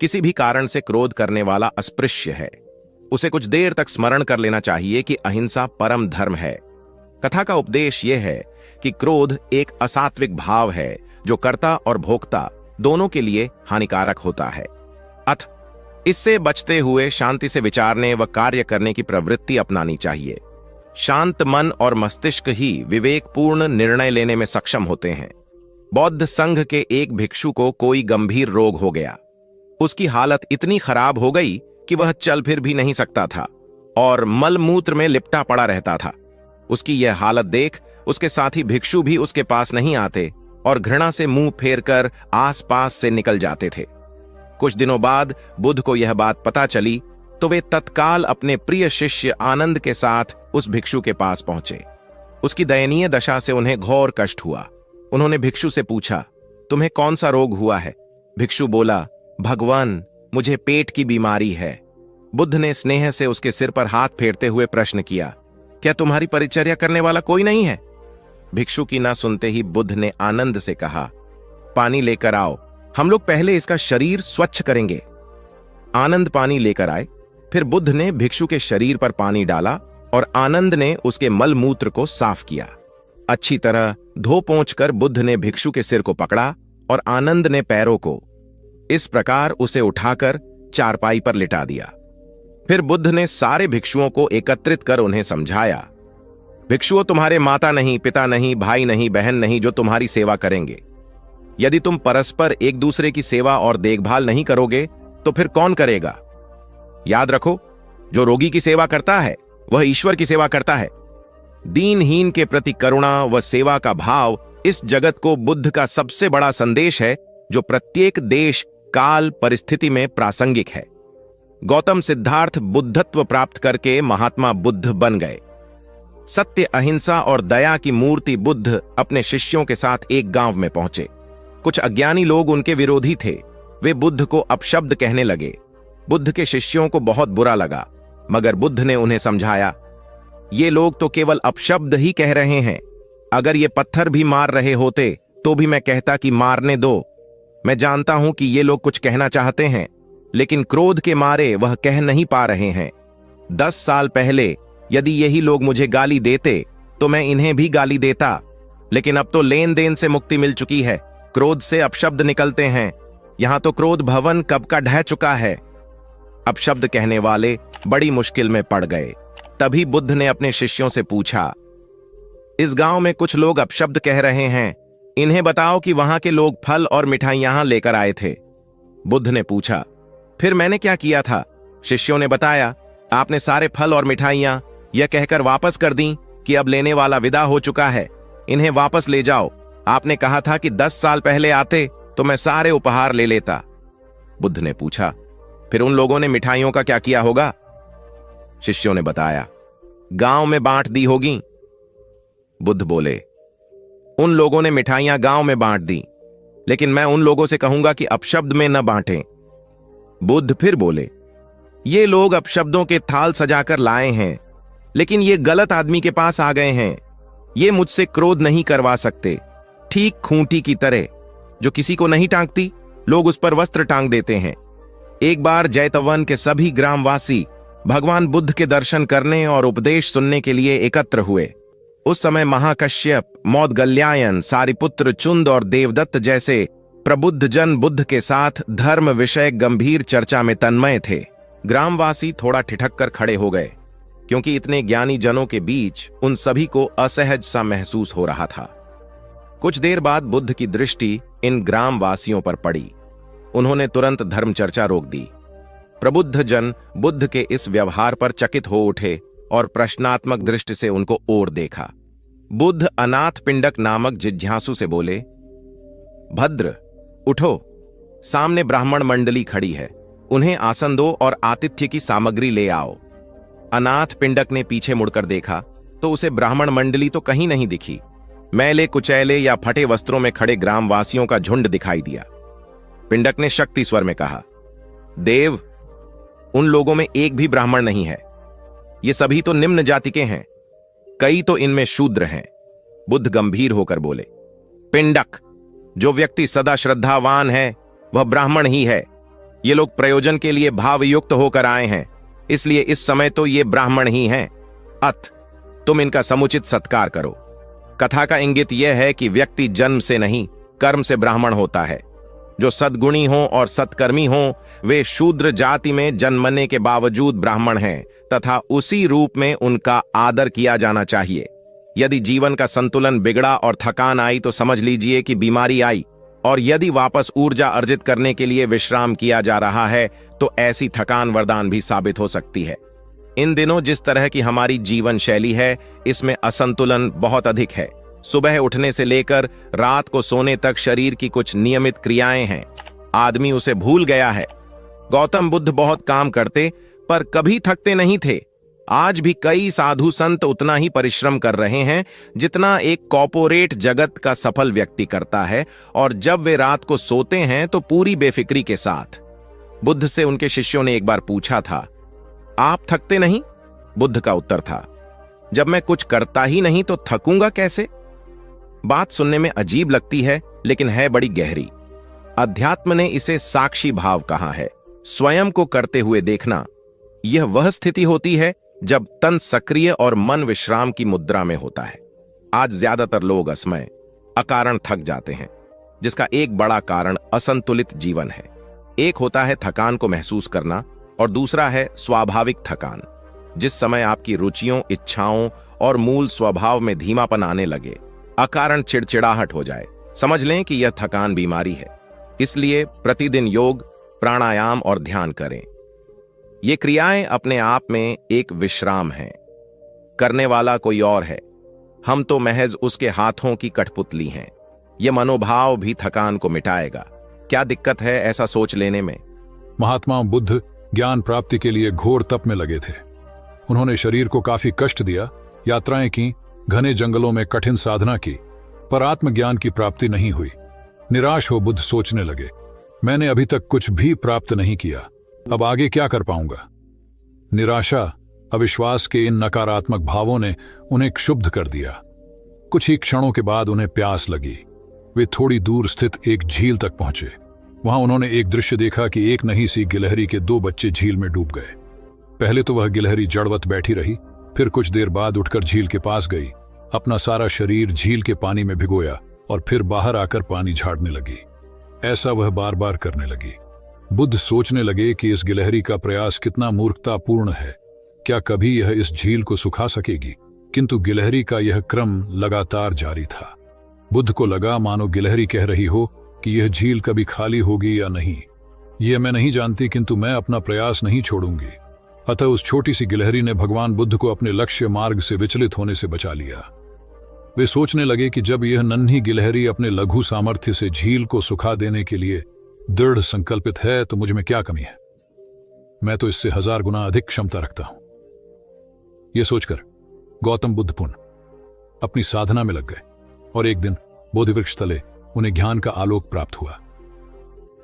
किसी भी कारण से क्रोध करने वाला अस्पृश्य है। उसे कुछ देर तक स्मरण कर लेना चाहिए कि अहिंसा परम धर्म है। कथा का उपदेश यह है कि क्रोध एक असात्विक भाव है जो कर्ता और भोक्ता दोनों के लिए हानिकारक होता है। इससे बचते हुए शांति से विचारने व कार्य करने की प्रवृत्ति अपनानी चाहिए। शांत मन और मस्तिष्क ही विवेकपूर्ण निर्णय लेने में सक्षम होते हैं। बौद्ध संघ के एक भिक्षु को कोई गंभीर रोग हो गया। उसकी हालत इतनी खराब हो गई कि वह चल फिर भी नहीं सकता था और मलमूत्र में लिपटा पड़ा रहता था। उसकी यह हालत देख उसके साथी भिक्षु भी उसके पास नहीं आते और घृणा से मुंह फेरकर आसपास से निकल जाते थे। कुछ दिनों बाद बुद्ध को यह बात पता चली तो वे तत्काल अपने प्रिय शिष्य आनंद के साथ उस भिक्षु के पास पहुंचे। उसकी दयनीय दशा से उन्हें घोर कष्ट हुआ। उन्होंने भिक्षु से पूछा, तुम्हें कौन सा रोग हुआ है? भिक्षु बोला, भगवान, मुझे पेट की बीमारी है। बुद्ध ने स्नेह से उसके सिर पर हाथ फेरते हुए प्रश्न किया, क्या तुम्हारी परिचर्या करने वाला कोई नहीं है? भिक्षु की ना सुनते ही बुद्ध ने आनंद से कहा, पानी लेकर आओ, हम लोग पहले इसका शरीर स्वच्छ करेंगे। आनंद पानी लेकर आए। फिर बुद्ध ने भिक्षु के शरीर पर पानी डाला और आनंद ने उसके मलमूत्र को साफ किया। अच्छी तरह धो पोंछ कर बुद्ध ने भिक्षु के सिर को पकड़ा और आनंद ने पैरों को। इस प्रकार उसे उठाकर चारपाई पर लिटा दिया। फिर बुद्ध ने सारे भिक्षुओं को एकत्रित कर उन्हें समझाया, भिक्षुओं, तुम्हारे माता नहीं, पिता नहीं, भाई नहीं, बहन नहीं जो तुम्हारी सेवा करेंगे। यदि तुम परस्पर एक दूसरे की सेवा और देखभाल नहीं करोगे तो फिर कौन करेगा? याद रखो, जो रोगी की सेवा करता है वह ईश्वर की सेवा करता है। दीनहीन के प्रति करुणा व सेवा का भाव इस जगत को बुद्ध का सबसे बड़ा संदेश है जो प्रत्येक देश, काल, परिस्थिति में प्रासंगिक है। गौतम सिद्धार्थ बुद्धत्व प्राप्त करके महात्मा बुद्ध बन गए। सत्य, अहिंसा और दया की मूर्ति बुद्ध अपने शिष्यों के साथ एक गांव में पहुंचे। कुछ अज्ञानी लोग उनके विरोधी थे। वे बुद्ध को अपशब्द कहने लगे। बुद्ध के शिष्यों को बहुत बुरा लगा, मगर बुद्ध ने उन्हें समझाया, ये लोग तो केवल अपशब्द ही कह रहे हैं। अगर ये पत्थर भी मार रहे होते तो भी मैं कहता कि मारने दो। मैं जानता हूं कि ये लोग कुछ कहना चाहते हैं, लेकिन क्रोध के मारे वह कह नहीं पा रहे हैं। 10 साल पहले यदि यही लोग मुझे गाली देते तो मैं इन्हें भी गाली देता, लेकिन अब तो लेन देन से मुक्ति मिल चुकी है। क्रोध से अपशब्द निकलते हैं। यहां तो क्रोध भवन कब का ढह चुका है। अपशब्द कहने वाले बड़ी मुश्किल में पड़ गए। तभी बुद्ध ने अपने शिष्यों से पूछा, इस गांव में कुछ लोग अपशब्द कह रहे हैं, इन्हें बताओ कि वहां के लोग फल और मिठाइयां लेकर आए थे। बुद्ध ने पूछा, फिर मैंने क्या किया था? शिष्यों ने बताया, आपने सारे फल और मिठाइयां यह कहकर वापस कर दी कि अब लेने वाला विदा हो चुका है, इन्हें वापस ले जाओ। आपने कहा था कि 10 साल पहले आते तो मैं सारे उपहार ले लेता। बुद्ध ने पूछा, फिर उन लोगों ने मिठाइयों का क्या किया होगा? शिष्यों ने बताया, गांव में बांट दी होगी। बुद्ध बोले, उन लोगों ने मिठाइयां गांव में बांट दी, लेकिन मैं उन लोगों से कहूंगा कि अपशब्द में न बांटें। बुद्ध फिर बोले, ये लोग अपशब्दों के थाल सजाकर लाए हैं, लेकिन ये गलत आदमी के पास आ गए हैं। ये मुझसे क्रोध नहीं करवा सकते। ठीक खूंटी की तरह जो किसी को नहीं टांगती, लोग उस पर वस्त्र टांग देते हैं। एक बार जैतवन के सभी ग्रामवासी भगवान बुद्ध के दर्शन करने और उपदेश सुनने के लिए एकत्र हुए। उस समय महाकश्यप, मौदगल्यायन, सारिपुत्र, चुंद और देवदत्त जैसे प्रबुद्ध जन बुद्ध के साथ धर्म विषय गंभीर चर्चा में तन्मय थे। ग्रामवासी थोड़ा ठिठक कर खड़े हो गए, क्योंकि इतने ज्ञानी जनों के बीच उन सभी को असहज सा महसूस हो रहा था। कुछ देर बाद बुद्ध की दृष्टि इन ग्रामवासियों पर पड़ी। उन्होंने तुरंत धर्म चर्चा रोक दी। प्रबुद्ध जन बुद्ध के इस व्यवहार पर चकित हो उठे और प्रश्नात्मक दृष्टि से उनको ओर देखा। बुद्ध अनाथ पिंडक नामक जिज्ञासु से बोले, भद्र, उठो, सामने ब्राह्मण मंडली खड़ी है, उन्हें आसन दो और आतिथ्य की सामग्री ले आओ। अनाथ पिंडक ने पीछे मुड़कर देखा तो उसे ब्राह्मण मंडली तो कहीं नहीं दिखी। मैले कुचैले या फटे वस्त्रों में खड़े ग्रामवासियों का झुंड दिखाई दिया। पिंडक ने शक्ति स्वर में कहा, देव, उन लोगों में एक भी ब्राह्मण नहीं है। ये सभी तो निम्न जाति के हैं, कई तो इनमें शूद्र हैं। बुद्ध गंभीर होकर बोले, पिंडक, जो व्यक्ति सदा श्रद्धावान है वह ब्राह्मण ही है। ये लोग प्रयोजन के लिए भावयुक्त होकर आए हैं, इसलिए इस समय तो ये ब्राह्मण ही हैं। अत तुम इनका समुचित सत्कार करो। कथा का इंगित यह है कि व्यक्ति जन्म से नहीं, कर्म से ब्राह्मण होता है। जो सद्गुणी हों और सत्कर्मी हों, वे शूद्र जाति में जन्मने के बावजूद ब्राह्मण हैं तथा उसी रूप में उनका आदर किया जाना चाहिए। यदि जीवन का संतुलन बिगड़ा और थकान आई तो समझ लीजिए कि बीमारी आई, और यदि वापस ऊर्जा अर्जित करने के लिए विश्राम किया जा रहा है तो ऐसी थकान वरदान भी साबित हो सकती है। इन दिनों जिस तरह की हमारी जीवन शैली है, इसमें असंतुलन बहुत अधिक है। सुबह उठने से लेकर रात को सोने तक शरीर की कुछ नियमित क्रियाएं हैं, आदमी उसे भूल गया है। गौतम बुद्ध बहुत काम करते पर कभी थकते नहीं थे। आज भी कई साधु संत उतना ही परिश्रम कर रहे हैं जितना एक कॉर्पोरेट जगत का सफल व्यक्ति करता है, और जब वे रात को सोते हैं तो पूरी बेफिक्री के साथ। बुद्ध से उनके शिष्यों ने एक बार पूछा था, आप थकते नहीं? बुद्ध का उत्तर था, जब मैं कुछ करता ही नहीं तो थकूंगा कैसे? बात सुनने में अजीब लगती है, लेकिन है बड़ी गहरी। अध्यात्म ने इसे साक्षी भाव कहा है। स्वयं को करते हुए देखना, यह वह स्थिति होती है जब तन सक्रिय और मन विश्राम की मुद्रा में होता है। आज ज्यादातर लोग असमय, अकारण थक जाते हैं, जिसका एक बड़ा कारण असंतुलित जीवन है। एक होता है थकान को महसूस करना और दूसरा है स्वाभाविक थकान। जिस समय आपकी रुचियों, इच्छाओं और मूल स्वभाव में धीमापन आने लगे, अकारण चिड़चिड़ाहट हो जाए, समझ लें कि यह थकान बीमारी है। इसलिए प्रतिदिन योग, प्राणायाम और ध्यान करें। ये क्रियाएं अपने आप में एक विश्राम हैं। करने वाला कोई और है, हम तो महज उसके हाथों की कठपुतली हैं। यह मनोभाव भी थकान को मिटाएगा। क्या दिक्कत है ऐसा सोच लेने में? महात्मा बुद्ध ज्ञान प्राप्ति के लिए घोर तप में लगे थे। उन्होंने शरीर को काफी कष्ट दिया, यात्राएं की, घने जंगलों में कठिन साधना की, पर आत्मज्ञान की प्राप्ति नहीं हुई। निराश हो बुद्ध सोचने लगे, मैंने अभी तक कुछ भी प्राप्त नहीं किया, अब आगे क्या कर पाऊंगा? निराशा, अविश्वास के इन नकारात्मक भावों ने उन्हें क्षुब्ध कर दिया। कुछ ही क्षणों के बाद उन्हें प्यास लगी। वे थोड़ी दूर स्थित एक झील तक पहुंचे। वहां उन्होंने एक दृश्य देखा कि एक नन्ही सी गिलहरी के 2 बच्चे झील में डूब गए। पहले तो वह गिलहरी जड़वत बैठी रही, फिर कुछ देर बाद उठकर झील के पास गई, अपना सारा शरीर झील के पानी में भिगोया और फिर बाहर आकर पानी झाड़ने लगी। ऐसा वह बार बार करने लगी। बुद्ध सोचने लगे कि इस गिलहरी का प्रयास कितना मूर्खतापूर्ण है। क्या कभी यह इस झील को सुखा सकेगी? किंतु गिलहरी का यह क्रम लगातार जारी था। बुद्ध को लगा मानो गिलहरी कह रही हो कि यह झील कभी खाली होगी या नहीं, यह मैं नहीं जानती, किंतु मैं अपना प्रयास नहीं छोड़ूंगी। अतः उस छोटी सी गिलहरी ने भगवान बुद्ध को अपने लक्ष्य मार्ग से विचलित होने से बचा लिया। वे सोचने लगे कि जब यह नन्ही गिलहरी अपने लघु सामर्थ्य से झील को सुखा देने के लिए दृढ़ संकल्पित है तो मुझ में क्या कमी है? मैं तो इससे 1000 गुना अधिक क्षमता रखता हूं। यह सोचकर गौतम बुद्ध पुनः अपनी साधना में लग गए और एक दिन बोधिवृक्ष तले उन्हें ज्ञान का आलोक प्राप्त हुआ।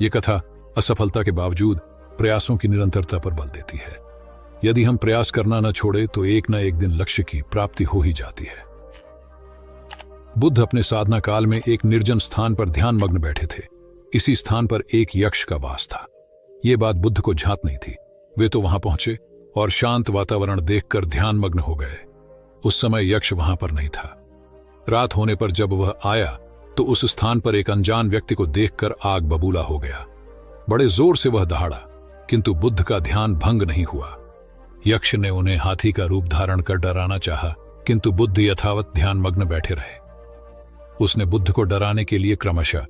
यह कथा असफलता के बावजूद प्रयासों की निरंतरता पर बल देती है। यदि हम प्रयास करना न छोड़े तो एक न एक दिन लक्ष्य की प्राप्ति हो ही जाती है। बुद्ध अपने साधना काल में एक निर्जन स्थान पर ध्यान मग्न बैठे थे। इसी स्थान पर एक यक्ष का वास था। यह बात बुद्ध को झांत नहीं थी। वे तो वहां पहुंचे और शांत वातावरण देखकर ध्यान मग्न हो गए। उस समय यक्ष वहां पर नहीं था। रात होने पर जब वह आया तो उस स्थान पर एक अनजान व्यक्ति को देखकर आग बबूला हो गया। बड़े जोर से वह दहाड़ा। किंतु बुद्ध का ध्यान भंग नहीं हुआ। यक्ष ने उन्हें हाथी का रूप धारण कर डराना चाहा, किंतु बुद्ध यथावत ध्यान मग्न बैठे रहे। उसने बुद्ध को डराने के लिए क्रमशः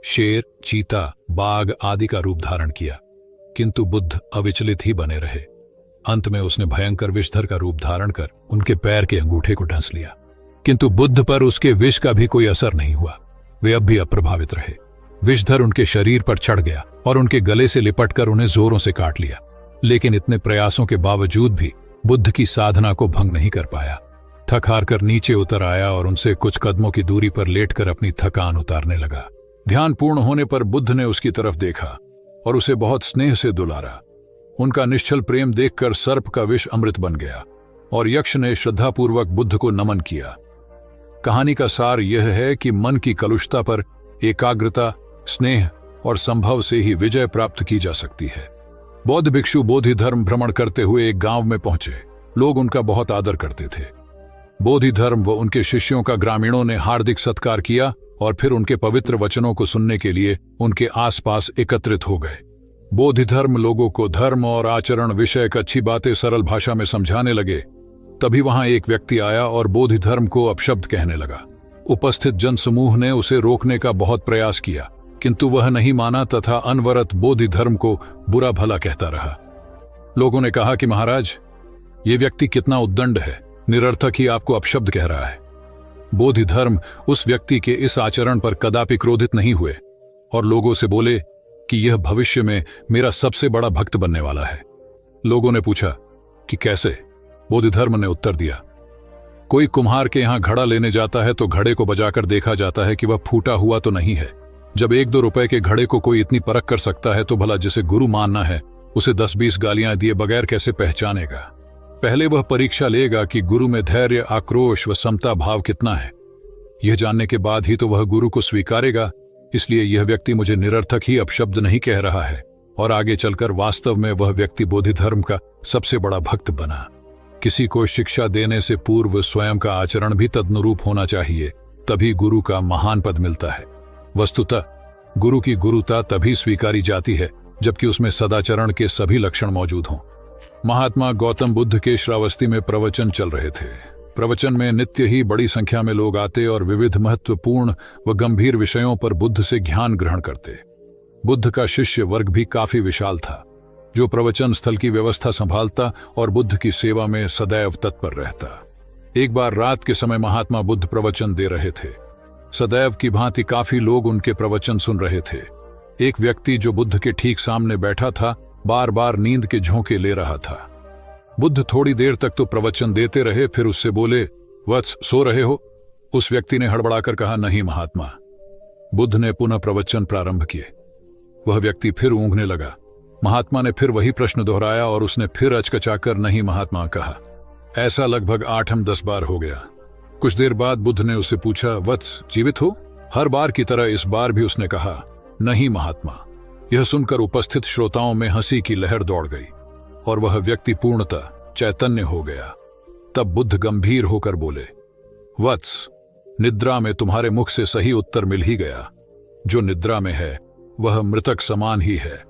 शेर, चीता, बाघ आदि का रूप धारण किया, किंतु बुद्ध अविचलित ही बने रहे। अंत में उसने भयंकर विषधर का रूप धारण कर उनके पैर के अंगूठे को ढंस लिया, किंतु बुद्ध पर उसके विष का भी कोई असर नहीं हुआ। वे अब भी अप्रभावित रहे। विषधर उनके शरीर पर चढ़ गया और उनके गले से लिपटकर उन्हें जोरों से काट लिया, लेकिन इतने प्रयासों के बावजूद भी बुद्ध की साधना को भंग नहीं कर पाया। थक हार कर नीचे उतर आया और उनसे कुछ कदमों की दूरी पर लेटकर अपनी थकान उतारने लगा। ध्यान पूर्ण होने पर बुद्ध ने उसकी तरफ देखा और उसे बहुत स्नेह से दुलारा। उनका निश्चल प्रेम देखकर सर्प का विष अमृत बन गया और यक्ष ने श्रद्धापूर्वक बुद्ध को नमन किया। कहानी का सार यह है कि मन की कलुषता पर एकाग्रता, स्नेह और संभव से ही विजय प्राप्त की जा सकती है। बौद्ध भिक्षु बोधि धर्म भ्रमण करते हुए एक गांव में पहुंचे। लोग उनका बहुत आदर करते थे। बोधि धर्म व उनके शिष्यों का ग्रामीणों ने हार्दिक सत्कार किया और फिर उनके पवित्र वचनों को सुनने के लिए उनके आसपास एकत्रित हो गए। बोधि धर्म लोगों को धर्म और आचरण विषयक अच्छी बातें सरल भाषा में समझाने लगे। तभी वहां एक व्यक्ति आया और बोधि धर्म को अपशब्द कहने लगा। उपस्थित जनसमूह ने उसे रोकने का बहुत प्रयास किया, किंतु वह नहीं माना तथा अनवरत बोधि धर्म को बुरा भला कहता रहा। लोगों ने कहा कि महाराज, ये व्यक्ति कितना उद्दंड है, निरर्थक ही आपको अपशब्द कह रहा है। बोधि धर्म उस व्यक्ति के इस आचरण पर कदापि क्रोधित नहीं हुए और लोगों से बोले कि यह भविष्य में मेरा सबसे बड़ा भक्त बनने वाला है। लोगों ने पूछा कि कैसे? बोधि धर्म ने उत्तर दिया, कोई कुम्हार के यहां घड़ा लेने जाता है तो घड़े को बजाकर देखा जाता है कि वह फूटा हुआ तो नहीं है। जब 1-2 रुपए के घड़े को कोई इतनी परख कर सकता है तो भला जिसे गुरु मानना है उसे 10-20 गालियां दिए बगैर कैसे पहचानेगा? पहले वह परीक्षा लेगा कि गुरु में धैर्य, आक्रोश व समता भाव कितना है। यह जानने के बाद ही तो वह गुरु को स्वीकारेगा। इसलिए यह व्यक्ति मुझे निरर्थक ही अपशब्द नहीं कह रहा है और आगे चलकर वास्तव में वह व्यक्ति बोधि धर्म का सबसे बड़ा भक्त बना। किसी को शिक्षा देने से पूर्व स्वयं का आचरण भी तदनुरूप होना चाहिए, तभी गुरु का महान पद मिलता है। वस्तुतः गुरु की गुरुता तभी स्वीकारी जाती है जबकि उसमें सदाचरण के सभी लक्षण मौजूद हों। महात्मा गौतम बुद्ध के श्रावस्ती में प्रवचन चल रहे थे। प्रवचन में नित्य ही बड़ी संख्या में लोग आते और विविध महत्वपूर्ण व गंभीर विषयों पर बुद्ध से ज्ञान ग्रहण करते। बुद्ध का शिष्य वर्ग भी काफी विशाल था, जो प्रवचन स्थल की व्यवस्था संभालता और बुद्ध की सेवा में सदैव तत्पर रहता। एक बार रात के समय महात्मा बुद्ध प्रवचन दे रहे थे। सदैव की भांति काफी लोग उनके प्रवचन सुन रहे थे। एक व्यक्ति जो बुद्ध के ठीक सामने बैठा था, बार बार नींद के झोंके ले रहा था। बुद्ध थोड़ी देर तक तो प्रवचन देते रहे, फिर उससे बोले, वत्स, सो रहे हो? उस व्यक्ति ने हड़बड़ाकर कहा, नहीं महात्मा। बुद्ध ने पुनः प्रवचन प्रारंभ किए। वह व्यक्ति फिर ऊँघने लगा। महात्मा ने फिर वही प्रश्न दोहराया और उसने फिर अचकचाकर नहीं महात्मा कहा। ऐसा लगभग 8-10 बार हो गया। कुछ देर बाद बुद्ध ने उससे पूछा, वत्स, जीवित हो? हर बार की तरह इस बार भी उसने कहा, नहीं महात्मा। यह सुनकर उपस्थित श्रोताओं में हंसी की लहर दौड़ गई और वह व्यक्ति पूर्णतः चैतन्य हो गया। तब बुद्ध गंभीर होकर बोले, वत्स, निद्रा में तुम्हारे मुख से सही उत्तर मिल ही गया। जो निद्रा में है वह मृतक समान ही है।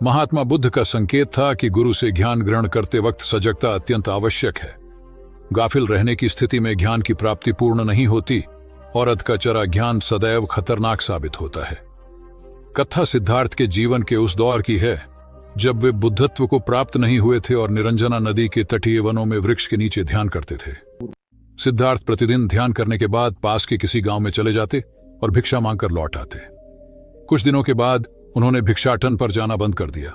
महात्मा बुद्ध का संकेत था कि गुरु से ज्ञान ग्रहण करते वक्त सजगता अत्यंत आवश्यक है। गाफिल रहने की स्थिति में ज्ञान की प्राप्ति पूर्ण नहीं होती और अध का चरा ज्ञान सदैव खतरनाक साबित होता है। कथा सिद्धार्थ के जीवन के उस दौर की है जब वे बुद्धत्व को प्राप्त नहीं हुए थे और निरंजना नदी के तटीय वनों में वृक्ष के नीचे ध्यान करते थे। सिद्धार्थ प्रतिदिन ध्यान करने के बाद पास के किसी गांव में चले जाते और भिक्षा मांगकर लौट आते। कुछ दिनों के बाद उन्होंने भिक्षाटन पर जाना बंद कर दिया,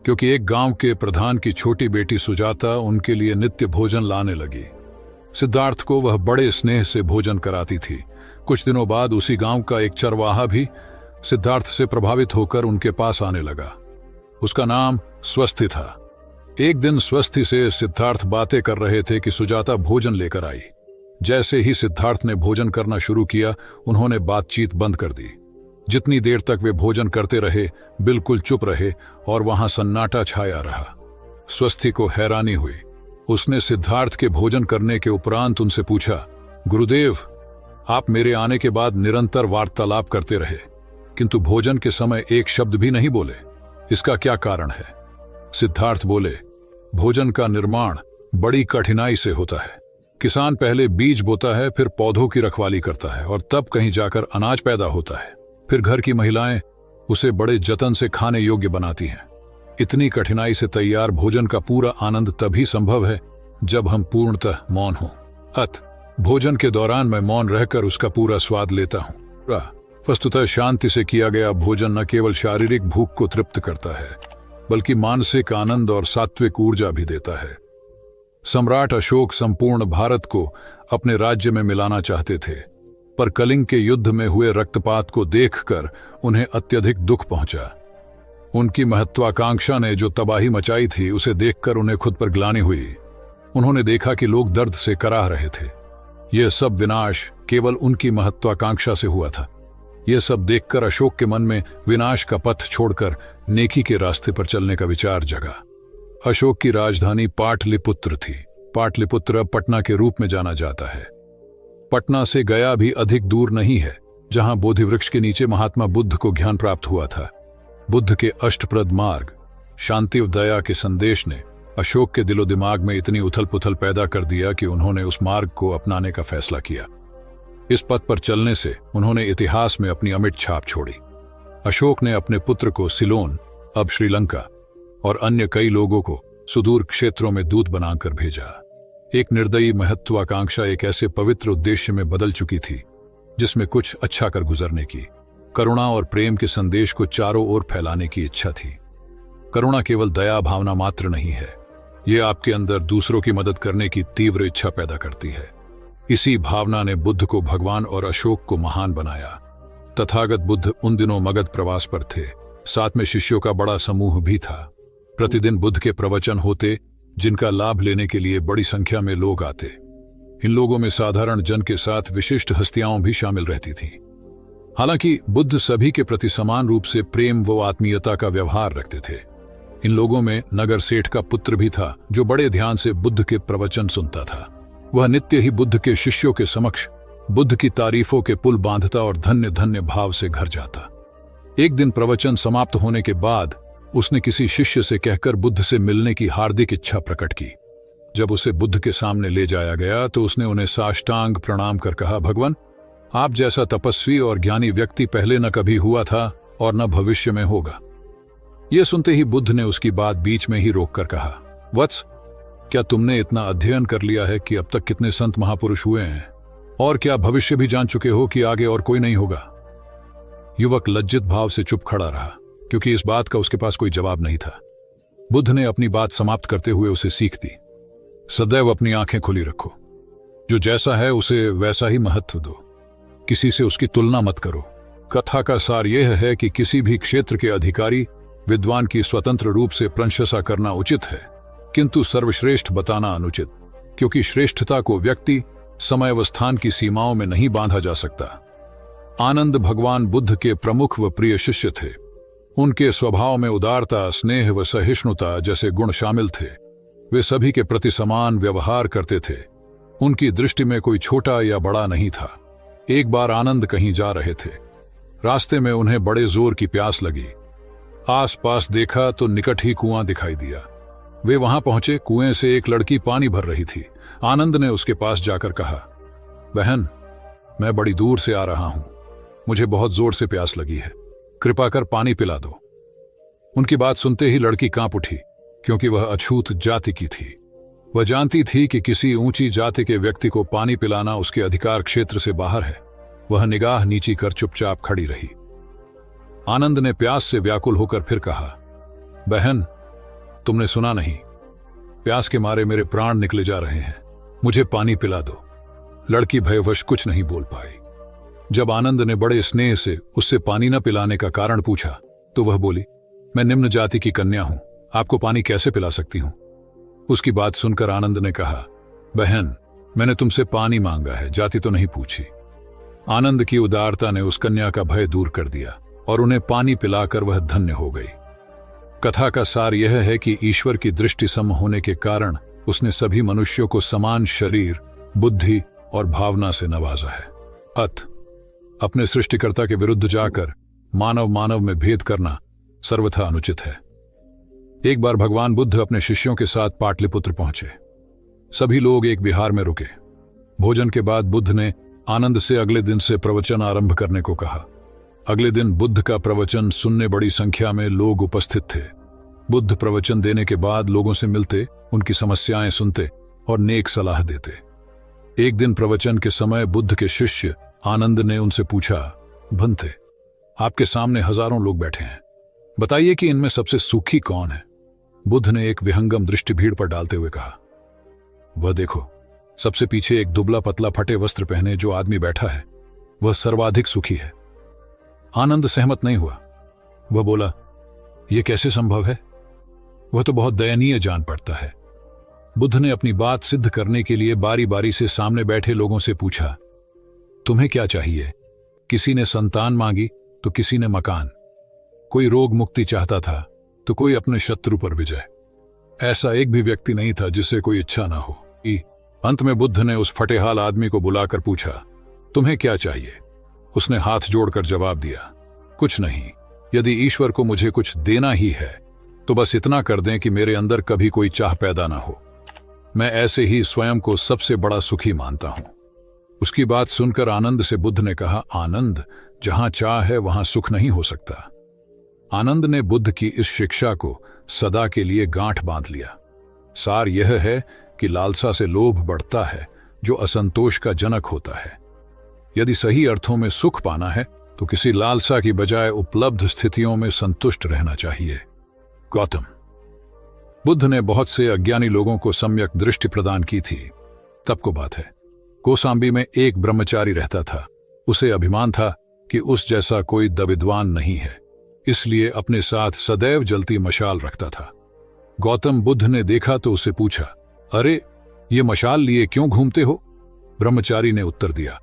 क्योंकि एक गांव के प्रधान की छोटी बेटी सुजाता उनके लिए नित्य भोजन लाने लगी। सिद्धार्थ को वह बड़े स्नेह से भोजन कराती थी। कुछ दिनों बाद उसी गांव का एक चरवाहा भी सिद्धार्थ से प्रभावित होकर उनके पास आने लगा। उसका नाम स्वस्थि था। एक दिन स्वस्थि से सिद्धार्थ बातें कर रहे थे कि सुजाता भोजन लेकर आई। जैसे ही सिद्धार्थ ने भोजन करना शुरू किया, उन्होंने बातचीत बंद कर दी। जितनी देर तक वे भोजन करते रहे, बिल्कुल चुप रहे और वहां सन्नाटा छाया रहा। स्वस्थि को हैरानी हुई। उसने सिद्धार्थ के भोजन करने के उपरांत उनसे पूछा, गुरुदेव, आप मेरे आने के बाद निरंतर वार्तालाप करते रहे, किंतु भोजन के समय एक शब्द भी नहीं बोले। इसका क्या कारण है? सिद्धार्थ बोले, भोजन का निर्माण बड़ी कठिनाई से होता है। किसान पहले बीज बोता है, फिर पौधों की रखवाली करता है और तब कहीं जाकर अनाज पैदा होता है। फिर घर की महिलाएं उसे बड़े जतन से खाने योग्य बनाती हैं। इतनी कठिनाई से तैयार भोजन का पूरा आनंद तभी संभव है जब हम पूर्णतः मौन हों। भोजन के दौरान मैं मौन रहकर उसका पूरा स्वाद लेता हूँ। वस्तुतः शांति से किया गया भोजन न केवल शारीरिक भूख को तृप्त करता है, बल्कि मानसिक आनंद और सात्विक ऊर्जा भी देता है। सम्राट अशोक संपूर्ण भारत को अपने राज्य में मिलाना चाहते थे, पर कलिंग के युद्ध में हुए रक्तपात को देखकर उन्हें अत्यधिक दुख पहुंचा। उनकी महत्वाकांक्षा ने जो तबाही मचाई थी, उसे देखकर उन्हें खुद पर ग्लानि हुई। उन्होंने देखा कि लोग दर्द से कराह रहे थे। यह सब विनाश केवल उनकी महत्वाकांक्षा से हुआ था। यह सब देखकर अशोक के मन में विनाश का पथ छोड़कर नेकी के रास्ते पर चलने का विचार जगा। अशोक की राजधानी पाटलिपुत्र थी। पाटलिपुत्र पटना के रूप में जाना जाता है। पटना से गया भी अधिक दूर नहीं है, जहां बोधि वृक्ष के नीचे महात्मा बुद्ध को ज्ञान प्राप्त हुआ था। बुद्ध के अष्टप्रद मार्ग, शांति और दया के संदेश ने अशोक के दिलो दिमाग में इतनी उथल पुथल पैदा कर दिया कि उन्होंने उस मार्ग को अपनाने का फैसला किया। इस पथ पर चलने से उन्होंने इतिहास में अपनी अमिट छाप छोड़ी। अशोक ने अपने पुत्र को सिलोन, अब श्रीलंका, और अन्य कई लोगों को सुदूर क्षेत्रों में दूत बनाकर भेजा। एक निर्दयी महत्वाकांक्षा एक ऐसे पवित्र उद्देश्य में बदल चुकी थी जिसमें कुछ अच्छा कर गुजरने की, करुणा और प्रेम के संदेश को चारों ओर फैलाने की इच्छा थी। करुणा केवल दया भावना मात्र नहीं है, ये आपके अंदर दूसरों की मदद करने की तीव्र इच्छा पैदा करती है। इसी भावना ने बुद्ध को भगवान और अशोक को महान बनाया। तथागत बुद्ध उन दिनों मगध प्रवास पर थे। साथ में शिष्यों का बड़ा समूह भी था। प्रतिदिन बुद्ध के प्रवचन होते, जिनका लाभ लेने के लिए बड़ी संख्या में लोग आते। इन लोगों में साधारण जन के साथ विशिष्ट हस्तियां भी शामिल रहती थीं। हालांकि बुद्ध सभी के प्रति समान रूप से प्रेम व आत्मीयता का व्यवहार रखते थे। इन लोगों में नगर सेठ का पुत्र भी था, जो बड़े ध्यान से बुद्ध के प्रवचन सुनता था। वह नित्य ही बुद्ध के शिष्यों के समक्ष बुद्ध की तारीफों के पुल बांधता और धन्य धन्य भाव से घर जाता। एक दिन प्रवचन समाप्त होने के बाद उसने किसी शिष्य से कहकर बुद्ध से मिलने की हार्दिक इच्छा प्रकट की। जब उसे बुद्ध के सामने ले जाया गया तो उसने उन्हें साष्टांग प्रणाम कर कहा, भगवान, आप जैसा तपस्वी और ज्ञानी व्यक्ति पहले न कभी हुआ था और न भविष्य में होगा। यह सुनते ही बुद्ध ने उसकी बात बीच में ही रोककर कहा, वत्स, क्या तुमने इतना अध्ययन कर लिया है कि अब तक कितने संत महापुरुष हुए हैं, और क्या भविष्य भी जान चुके हो कि आगे और कोई नहीं होगा? युवक लज्जित भाव से चुप खड़ा रहा, क्योंकि इस बात का उसके पास कोई जवाब नहीं था। बुद्ध ने अपनी बात समाप्त करते हुए उसे सीख दी, सदैव अपनी आंखें खुली रखो। जो जैसा है उसे वैसा ही महत्व दो। किसी से उसकी तुलना मत करो। कथा का सार यह है कि किसी भी क्षेत्र के अधिकारी विद्वान की स्वतंत्र रूप से प्रशंसा करना उचित है, किंतु सर्वश्रेष्ठ बताना अनुचित, क्योंकि श्रेष्ठता को व्यक्ति, समय व स्थान की सीमाओं में नहीं बांधा जा सकता। आनंद भगवान बुद्ध के प्रमुख व प्रिय शिष्य थे। उनके स्वभाव में उदारता, स्नेह व सहिष्णुता जैसे गुण शामिल थे। वे सभी के प्रति समान व्यवहार करते थे। उनकी दृष्टि में कोई छोटा या बड़ा नहीं था। एक बार आनंद कहीं जा रहे थे। रास्ते में उन्हें बड़े जोर की प्यास लगी। आसपास देखा तो निकट ही कुआं दिखाई दिया। वे वहां पहुंचे। कुएं से एक लड़की पानी भर रही थी। आनंद ने उसके पास जाकर कहा, बहन, मैं बड़ी दूर से आ रहा हूं, मुझे बहुत जोर से प्यास लगी है, कृपा कर पानी पिला दो। उनकी बात सुनते ही लड़की कांप उठी, क्योंकि वह अछूत जाति की थी। वह जानती थी कि किसी ऊंची जाति के व्यक्ति को पानी पिलाना उसके अधिकार क्षेत्र से बाहर है। वह निगाह नीची कर चुपचाप खड़ी रही। आनंद ने प्यास से व्याकुल होकर फिर कहा, बहन, तुमने सुना नहीं, प्यास के मारे मेरे प्राण निकले जा रहे हैं, मुझे पानी पिला दो। लड़की भयवश कुछ नहीं बोल पाई। जब आनंद ने बड़े स्नेह से उससे पानी न पिलाने का कारण पूछा तो वह बोली, मैं निम्न जाति की कन्या हूं, आपको पानी कैसे पिला सकती हूं? उसकी बात सुनकर आनंद ने कहा, बहन, मैंने तुमसे पानी मांगा है, जाति तो नहीं पूछी। आनंद की उदारता ने उस कन्या का भय दूर कर दिया और उन्हें पानी पिलाकर वह धन्य हो गई। कथा का सार यह है कि ईश्वर की दृष्टि सम होने के कारण उसने सभी मनुष्यों को समान शरीर, बुद्धि और भावना से नवाजा है। अपने सृष्टिकर्ता के विरुद्ध जाकर मानव मानव में भेद करना सर्वथा अनुचित है। एक बार भगवान बुद्ध अपने शिष्यों के साथ पाटलिपुत्र पहुंचे। सभी लोग एक विहार में रुके। भोजन के बाद बुद्ध ने आनंद से अगले दिन से प्रवचन आरंभ करने को कहा। अगले दिन बुद्ध का प्रवचन सुनने बड़ी संख्या में लोग उपस्थित थे। बुद्ध प्रवचन देने के बाद लोगों से मिलते, उनकी समस्याएं सुनते और नेक सलाह देते। एक दिन प्रवचन के समय बुद्ध के शिष्य आनंद ने उनसे पूछा, भंते, आपके सामने हजारों लोग बैठे हैं, बताइए कि इनमें सबसे सुखी कौन है? बुद्ध ने एक विहंगम दृष्टि भीड़ पर डालते हुए कहा, वह देखो, सबसे पीछे एक दुबला पतला फटे वस्त्र पहने जो आदमी बैठा है, वह सर्वाधिक सुखी है। आनंद सहमत नहीं हुआ। वह बोला, यह कैसे संभव है? वह तो बहुत दयनीय जान पड़ता है। बुद्ध ने अपनी बात सिद्ध करने के लिए बारी बारी से सामने बैठे लोगों से पूछा, तुम्हें क्या चाहिए? किसी ने संतान मांगी तो किसी ने मकान, कोई रोग मुक्ति चाहता था तो कोई अपने शत्रु पर विजय। ऐसा एक भी व्यक्ति नहीं था जिसे कोई इच्छा ना हो। अंत में बुद्ध ने उस फटेहाल आदमी को बुलाकर पूछा, तुम्हें क्या चाहिए? उसने हाथ जोड़कर जवाब दिया, कुछ नहीं। यदि ईश्वर को मुझे कुछ देना ही है तो बस इतना कर दें कि मेरे अंदर कभी कोई चाह पैदा ना हो। मैं ऐसे ही स्वयं को सबसे बड़ा सुखी मानता हूं। उसकी बात सुनकर आनंद से बुद्ध ने कहा, आनंद, जहां चाह है वहां सुख नहीं हो सकता। आनंद ने बुद्ध की इस शिक्षा को सदा के लिए गांठ बांध लिया। सार यह है कि लालसा से लोभ बढ़ता है, जो असंतोष का जनक होता है। यदि सही अर्थों में सुख पाना है तो किसी लालसा की बजाय उपलब्ध स्थितियों में संतुष्ट रहना चाहिए। गौतम बुद्ध ने बहुत से अज्ञानी लोगों को सम्यक दृष्टि प्रदान की थी। तब को बात है, कौसाम्बी में एक ब्रह्मचारी रहता था। उसे अभिमान था कि उस जैसा कोई दविद्वान नहीं है, इसलिए अपने साथ सदैव जलती मशाल रखता था। गौतम बुद्ध ने देखा तो उससे पूछा, अरे, ये मशाल लिए क्यों घूमते हो? ब्रह्मचारी ने उत्तर दिया,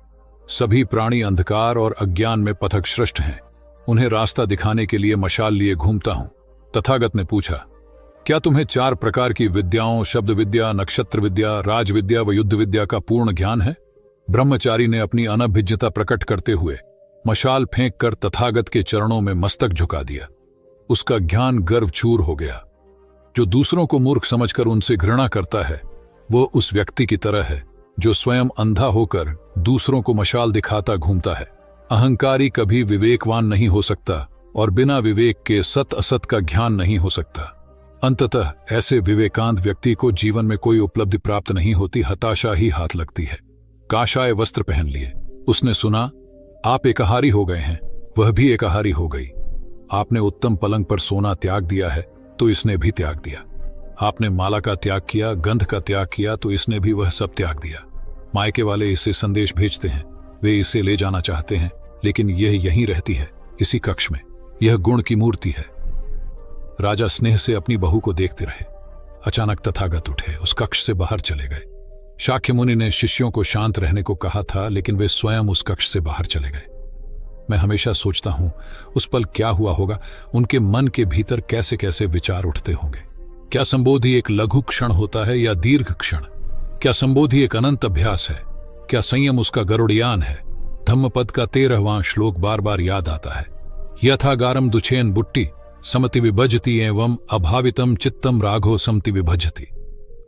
सभी प्राणी अंधकार और अज्ञान में पथश्रष्ट हैं, उन्हें रास्ता दिखाने के लिए मशाल लिए घूमता हूं। तथागत ने पूछा, क्या तुम्हें 4 प्रकार की विद्याओं, शब्द विद्या, नक्षत्र विद्या, राज विद्या व युद्ध विद्या का पूर्ण ज्ञान है? ब्रह्मचारी ने अपनी अनभिज्ञता प्रकट करते हुए मशाल फेंक कर तथागत के चरणों में मस्तक झुका दिया। उसका ज्ञान गर्वचूर हो गया। जो दूसरों को मूर्ख समझकर उनसे घृणा करता है, वो उस व्यक्ति की तरह है जो स्वयं अंधा होकर दूसरों को मशाल दिखाता घूमता है। अहंकारी कभी विवेकवान नहीं हो सकता और बिना विवेक के सत असत का ज्ञान नहीं हो सकता। अंततः ऐसे विवेकांत व्यक्ति को जीवन में कोई उपलब्धि प्राप्त नहीं होती, हताशा ही हाथ लगती है। काशाय वस्त्र पहन लिए। उसने सुना, आप एकाहारी हो गए हैं, वह भी एकाहारी हो गई। आपने उत्तम पलंग पर सोना त्याग दिया है तो इसने भी त्याग दिया। आपने माला का त्याग किया, गंध का त्याग किया तो इसने भी वह सब त्याग दिया। मायके वाले इसे संदेश भेजते हैं, वे इसे ले जाना चाहते हैं, लेकिन यह यहीं रहती है, इसी कक्ष में। यह गुण की मूर्ति है। राजा स्नेह से अपनी बहू को देखते रहे। अचानक तथागत उठे, उस कक्ष से बाहर चले गए। शाक्य मुनि ने शिष्यों को शांत रहने को कहा था, लेकिन वे स्वयं उस कक्ष से बाहर चले गए। मैं हमेशा सोचता हूं, उस पल क्या हुआ होगा, उनके मन के भीतर कैसे कैसे विचार उठते होंगे। क्या संबोधि एक लघु क्षण होता है या दीर्घ क्षण? क्या संबोधि एक अनंत अभ्यास है? क्या संयम उसका गरुड़यान है? धम्मपद का 13वां श्लोक बार बार याद आता है। यथागारम दुछेन बुट्टी समति विभजति एवं अभावितम चित्तम राघो समति विभजति।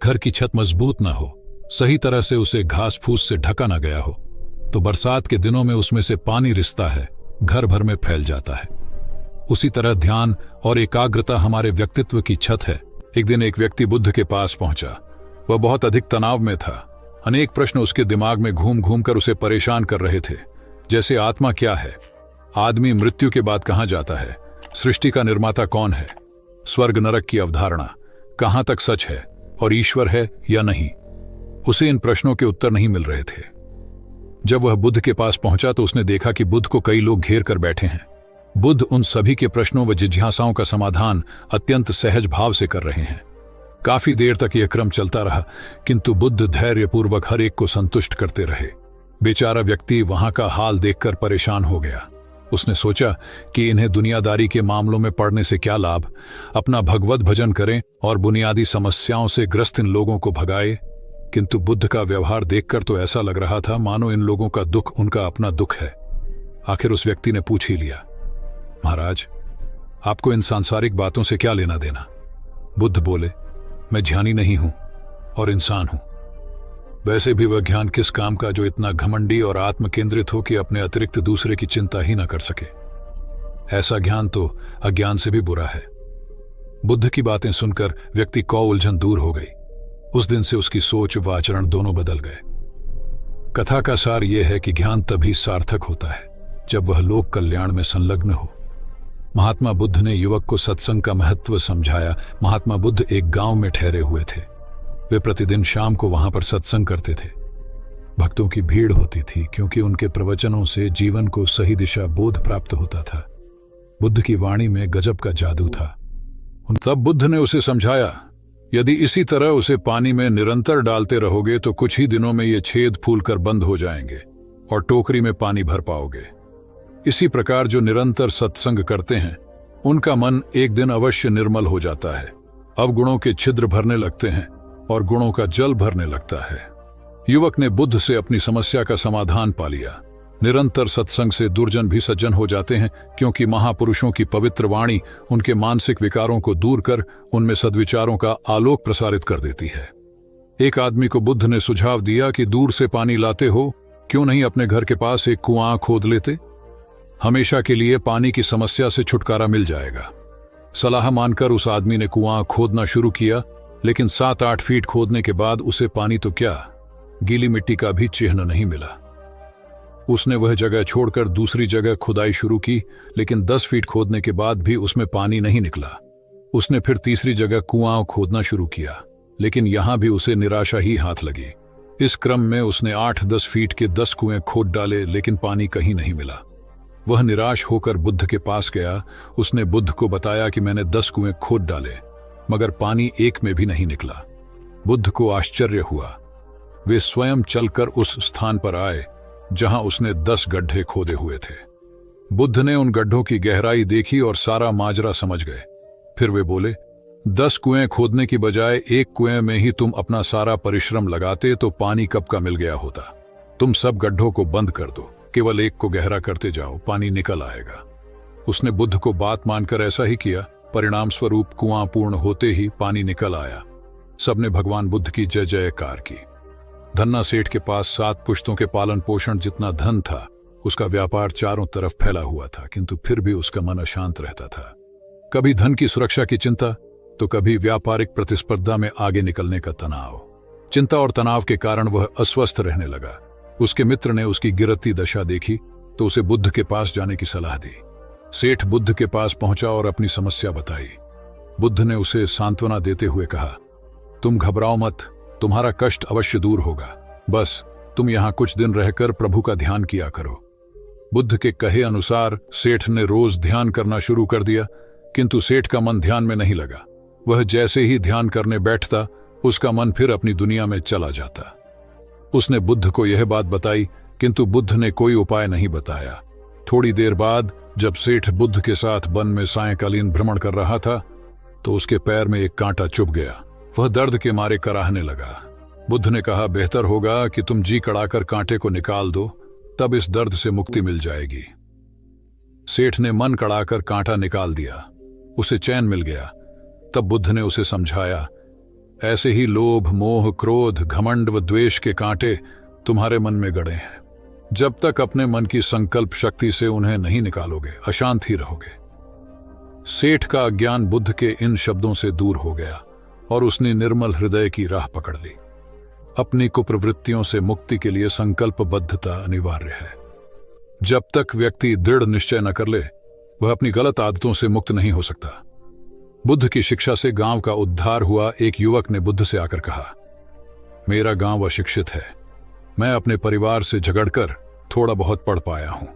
घर की छत मजबूत ना हो, सही तरह से उसे घास फूस से ढका ना गया हो, तो बरसात के दिनों में उसमें से पानी रिसता है, घर भर में फैल जाता है। उसी तरह ध्यान और एकाग्रता हमारे व्यक्तित्व की छत है। एक दिन एक व्यक्ति बुद्ध के पास पहुंचा। वह बहुत अधिक तनाव में था। अनेक प्रश्न उसके दिमाग में घूम घूम कर उसे परेशान कर रहे थे, जैसे आत्मा क्या है, आदमी मृत्यु के बाद कहां जाता है, सृष्टि का निर्माता कौन है, स्वर्ग नरक की अवधारणा कहां तक सच है और ईश्वर है या नहीं। उसे इन प्रश्नों के उत्तर नहीं मिल रहे थे। जब वह बुद्ध के पास पहुंचा तो उसने देखा कि बुद्ध को कई लोग घेर कर बैठे हैं। बुद्ध उन सभी के प्रश्नों व जिज्ञासाओं का समाधान अत्यंत सहज भाव से कर रहे हैं। काफी देर तक यह क्रम चलता रहा, किंतु बुद्ध धैर्यपूर्वक हर एक को संतुष्ट करते रहे। बेचारा व्यक्ति वहां का हाल देखकर परेशान हो गया। उसने सोचा कि इन्हें दुनियादारी के मामलों में पड़ने से क्या लाभ, अपना भगवत भजन करें और बुनियादी समस्याओं से ग्रस्त इन लोगों को भगाए। किंतु बुद्ध का व्यवहार देखकर तो ऐसा लग रहा था मानो इन लोगों का दुख उनका अपना दुख है। आखिर उस व्यक्ति ने पूछ ही लिया, महाराज, आपको इन सांसारिक बातों से क्या लेना देना? बुद्ध बोले, मैं ज्ञानी नहीं हूं और इंसान हूं। वैसे भी वह ज्ञान किस काम का जो इतना घमंडी और आत्म केंद्रित हो कि अपने अतिरिक्त दूसरे की चिंता ही ना कर सके। ऐसा ज्ञान तो अज्ञान से भी बुरा है। बुद्ध की बातें सुनकर व्यक्ति को उलझन दूर हो गई। उस दिन से उसकी सोच व आचरण दोनों बदल गए। कथा का सार यह है कि ज्ञान तभी सार्थक होता है जब वह लोक कल्याण में संलग्न हो। महात्मा बुद्ध ने युवक को सत्संग का महत्व समझाया। महात्मा बुद्ध एक गांव में ठहरे हुए थे। वे प्रतिदिन शाम को वहां पर सत्संग करते थे। भक्तों की भीड़ होती थी क्योंकि उनके प्रवचनों से जीवन को सही दिशा बोध प्राप्त होता था। बुद्ध की वाणी में गजब का जादू था। तब बुद्ध ने उसे समझाया, यदि इसी तरह उसे पानी में निरंतर डालते रहोगे तो कुछ ही दिनों में ये छेद फूलकर बंद हो जाएंगे और टोकरी में पानी भर पाओगे। इसी प्रकार जो निरंतर सत्संग करते हैं उनका मन एक दिन अवश्य निर्मल हो जाता है। अवगुणों के छिद्र भरने लगते हैं और गुणों का जल भरने लगता है। युवक ने बुद्ध से अपनी समस्या का समाधान पा लिया। निरंतर सत्संग से दुर्जन भी सज्जन हो जाते हैं क्योंकि महापुरुषों की पवित्र वाणी उनके मानसिक विकारों को दूर कर उनमें सद्विचारों का आलोक प्रसारित कर देती है। एक आदमी को बुद्ध ने सुझाव दिया कि दूर से पानी लाते हो, क्यों नहीं अपने घर के पास एक कुआं खोद लेते? हमेशा के लिए पानी की समस्या से छुटकारा मिल जाएगा। सलाह मानकर उस आदमी ने कुआं खोदना शुरू किया, लेकिन 7-8 फीट खोदने के बाद उसे पानी तो क्या, गीली मिट्टी का भी चिन्ह नहीं मिला। उसने वह जगह छोड़कर दूसरी जगह खुदाई शुरू की, लेकिन 10 फीट खोदने के बाद भी उसमें पानी नहीं निकला। उसने फिर तीसरी जगह कुआं खोदना शुरू किया, लेकिन यहां भी उसे निराशा ही हाथ लगी। इस क्रम में उसने 8-10 फीट के 10 कुएं खोद डाले, लेकिन पानी कहीं नहीं मिला। वह निराश होकर बुद्ध के पास गया। उसने बुद्ध को बताया कि मैंने 10 कुएं खोद डाले, मगर पानी एक में भी नहीं निकला। बुद्ध को आश्चर्य हुआ। वे स्वयं चलकर उस स्थान पर आए जहां उसने 10 गड्ढे खोदे हुए थे। बुद्ध ने उन गड्ढों की गहराई देखी और सारा माजरा समझ गए। फिर वे बोले, 10 कुएं खोदने की बजाय एक कुएं में ही तुम अपना सारा परिश्रम लगाते तो पानी कब का मिल गया होता। तुम सब गड्ढों को बंद कर दो, केवल एक को गहरा करते जाओ, पानी निकल आएगा। उसने बुद्ध को बात मानकर ऐसा ही किया। परिणाम स्वरूप कुआं पूर्ण होते ही पानी निकल आया। सबने भगवान बुद्ध की जय जयकार की। धन्ना सेठ के पास 7 पुश्तों के पालन पोषण जितना धन था। उसका व्यापार चारों तरफ फैला हुआ था, किंतु फिर भी उसका मन अशांत रहता था। कभी धन की सुरक्षा की चिंता, तो कभी व्यापारिक प्रतिस्पर्धा में आगे निकलने का तनाव। चिंता और तनाव के कारण वह अस्वस्थ रहने लगा। उसके मित्र ने उसकी गिरती दशा देखी तो उसे बुद्ध के पास जाने की सलाह दी। सेठ बुद्ध के पास पहुंचा और अपनी समस्या बताई। बुद्ध ने उसे सांत्वना देते हुए कहा, तुम घबराओ मत, तुम्हारा कष्ट अवश्य दूर होगा। बस तुम यहां कुछ दिन रहकर प्रभु का ध्यान किया करो। बुद्ध के कहे अनुसार सेठ ने रोज ध्यान करना शुरू कर दिया, किंतु सेठ का मन ध्यान में नहीं लगा। वह जैसे ही ध्यान करने बैठता, उसका मन फिर अपनी दुनिया में चला जाता। उसने बुद्ध को यह बात बताई, किंतु बुद्ध ने कोई उपाय नहीं बताया। थोड़ी देर बाद जब सेठ बुद्ध के साथ वन में सायंकालीन भ्रमण कर रहा था, तो उसके पैर में एक कांटा चुभ गया। वह दर्द के मारे कराहने लगा। बुद्ध ने कहा, बेहतर होगा कि तुम जी कड़ाकर कांटे को निकाल दो, तब इस दर्द से मुक्ति मिल जाएगी। सेठ ने मन कड़ाकर कांटा निकाल दिया। उसे चैन मिल गया। तब बुद्ध ने उसे समझाया, ऐसे ही लोभ, मोह, क्रोध, घमंड व द्वेष के कांटे तुम्हारे मन में गड़े हैं। जब तक अपने मन की संकल्प शक्ति से उन्हें नहीं निकालोगे, अशांत ही रहोगे। सेठ का अज्ञान बुद्ध के इन शब्दों से दूर हो गया और उसने निर्मल हृदय की राह पकड़ ली। अपनी कुप्रवृत्तियों से मुक्ति के लिए संकल्पबद्धता अनिवार्य है। जब तक व्यक्ति दृढ़ निश्चय न कर ले, वह अपनी गलत आदतों से मुक्त नहीं हो सकता। बुद्ध की शिक्षा से गांव का उद्धार हुआ। एक युवक ने बुद्ध से आकर कहा, मेरा गांव अशिक्षित है। मैं अपने परिवार से झगड़कर थोड़ा बहुत पढ़ पाया हूं।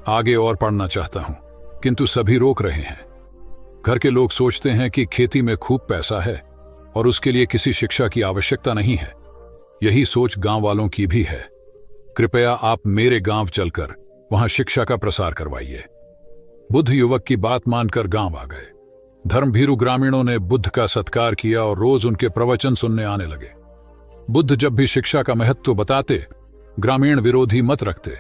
आगे और पढ़ना चाहता हूं, किंतु सभी रोक रहे हैं। घर के लोग सोचते हैं कि खेती में खूब पैसा है और उसके लिए किसी शिक्षा की आवश्यकता नहीं है। यही सोच गांव वालों की भी है। कृपया आप मेरे गांव चलकर वहां शिक्षा का प्रसार करवाइए। बुद्ध युवक की बात मानकर गांव आ गए। धर्मभीरू ग्रामीणों ने बुद्ध का सत्कार किया और रोज उनके प्रवचन सुनने आने लगे। बुद्ध जब भी शिक्षा का महत्व बताते, ग्रामीण विरोधी मत रखते।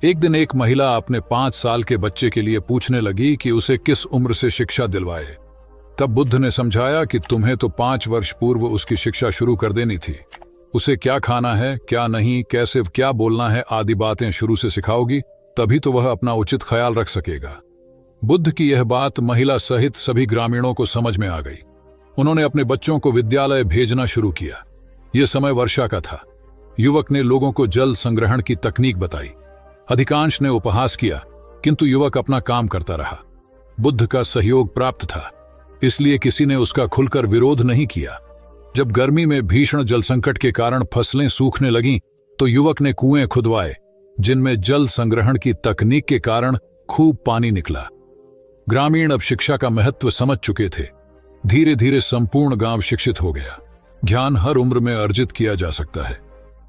एक दिन एक महिला अपने 5 साल के बच्चे के लिए पूछने लगी कि उसे किस उम्र से शिक्षा दिलवाए। तब बुद्ध ने समझाया कि तुम्हें तो 5 वर्ष पूर्व उसकी शिक्षा शुरू कर देनी थी। उसे क्या खाना है, क्या नहीं, कैसे क्या बोलना है आदि बातें शुरू से सिखाओगी, तभी तो वह अपना उचित ख्याल रख सकेगा। बुद्ध की यह बात महिला सहित सभी ग्रामीणों को समझ में आ गई। उन्होंने अपने बच्चों को विद्यालय भेजना शुरू किया। यह समय वर्षा का था। युवक ने लोगों को जल संग्रहण की तकनीक बताई। अधिकांश ने उपहास किया, किंतु युवक अपना काम करता रहा। बुद्ध का सहयोग प्राप्त था, इसलिए किसी ने उसका खुलकर विरोध नहीं किया। जब गर्मी में भीषण जल संकट के कारण फसलें सूखने लगीं, तो युवक ने कुएं खुदवाए, जिनमें जल संग्रहण की तकनीक के कारण खूब पानी निकला। ग्रामीण अब शिक्षा का महत्व समझ चुके थे। धीरे धीरे संपूर्ण गांव शिक्षित हो गया। ज्ञान हर उम्र में अर्जित किया जा सकता है।